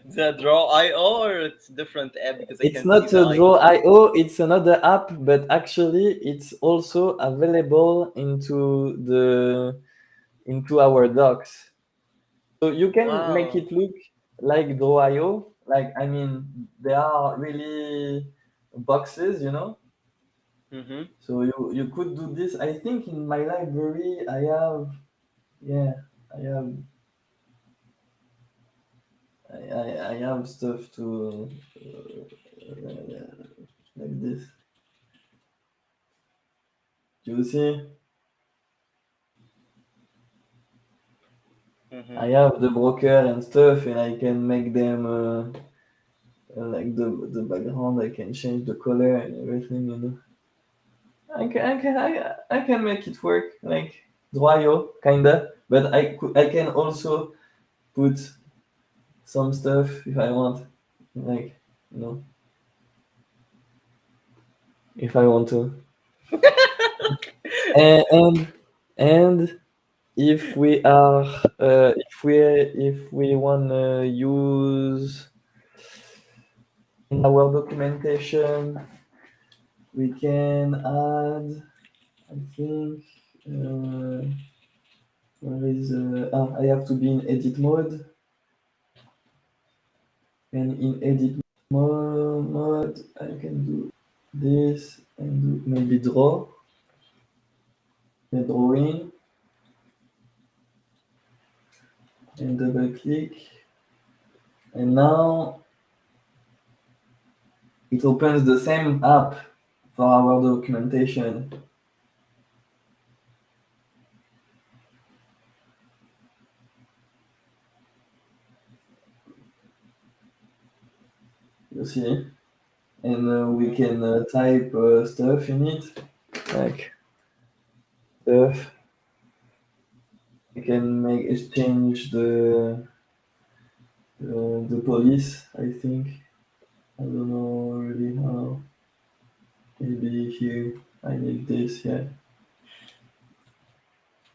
the Draw IO or it's different app because I It's can see not the a icon. Draw IO, it's another app, but actually it's also available into our docs. So you can make Wow. it look like Draw IO. Like I mean, there are really boxes, you know. Mm-hmm. So you could do this. I think in my library I have yeah I have I have stuff to like this. Do you see? Mm-hmm. I have the broker and stuff, and I can make them like the background. I can change the color and everything. You know, I can make it work like Dwayo kinda, but I can also put some stuff if I want, like you know, if I want to, and and if we are if we wanna use in our documentation we can add, I think, where is, I have to be in edit mode. And in edit mode, I can do this and do maybe draw, a drawing, and double click. And now it opens the same app for our documentation. You see? And we can type stuff in it, like stuff. We can make exchange the police, I think. I don't know really how. Maybe here I need this, yeah.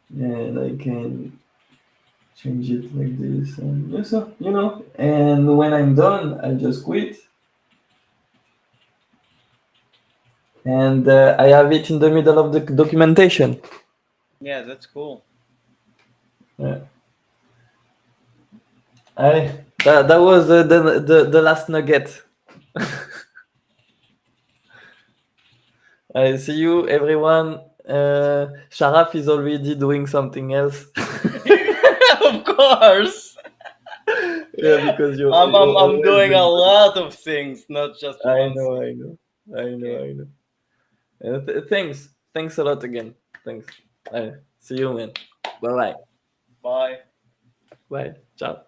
And I can change it like this, and yeah, so and when I'm done I just quit, and I have it in the middle of the documentation. Yeah, that's cool. Yeah. That was the last nugget. I see you everyone. Sharaf is already doing something else. Of course. Yeah, because I'm you're I'm always doing a doing something. lot of things, not just I one know, thing. I know, I know, Okay. I know. Thanks a lot again. Thanks. See you, man. Bye bye. Bye. Bye. Ciao.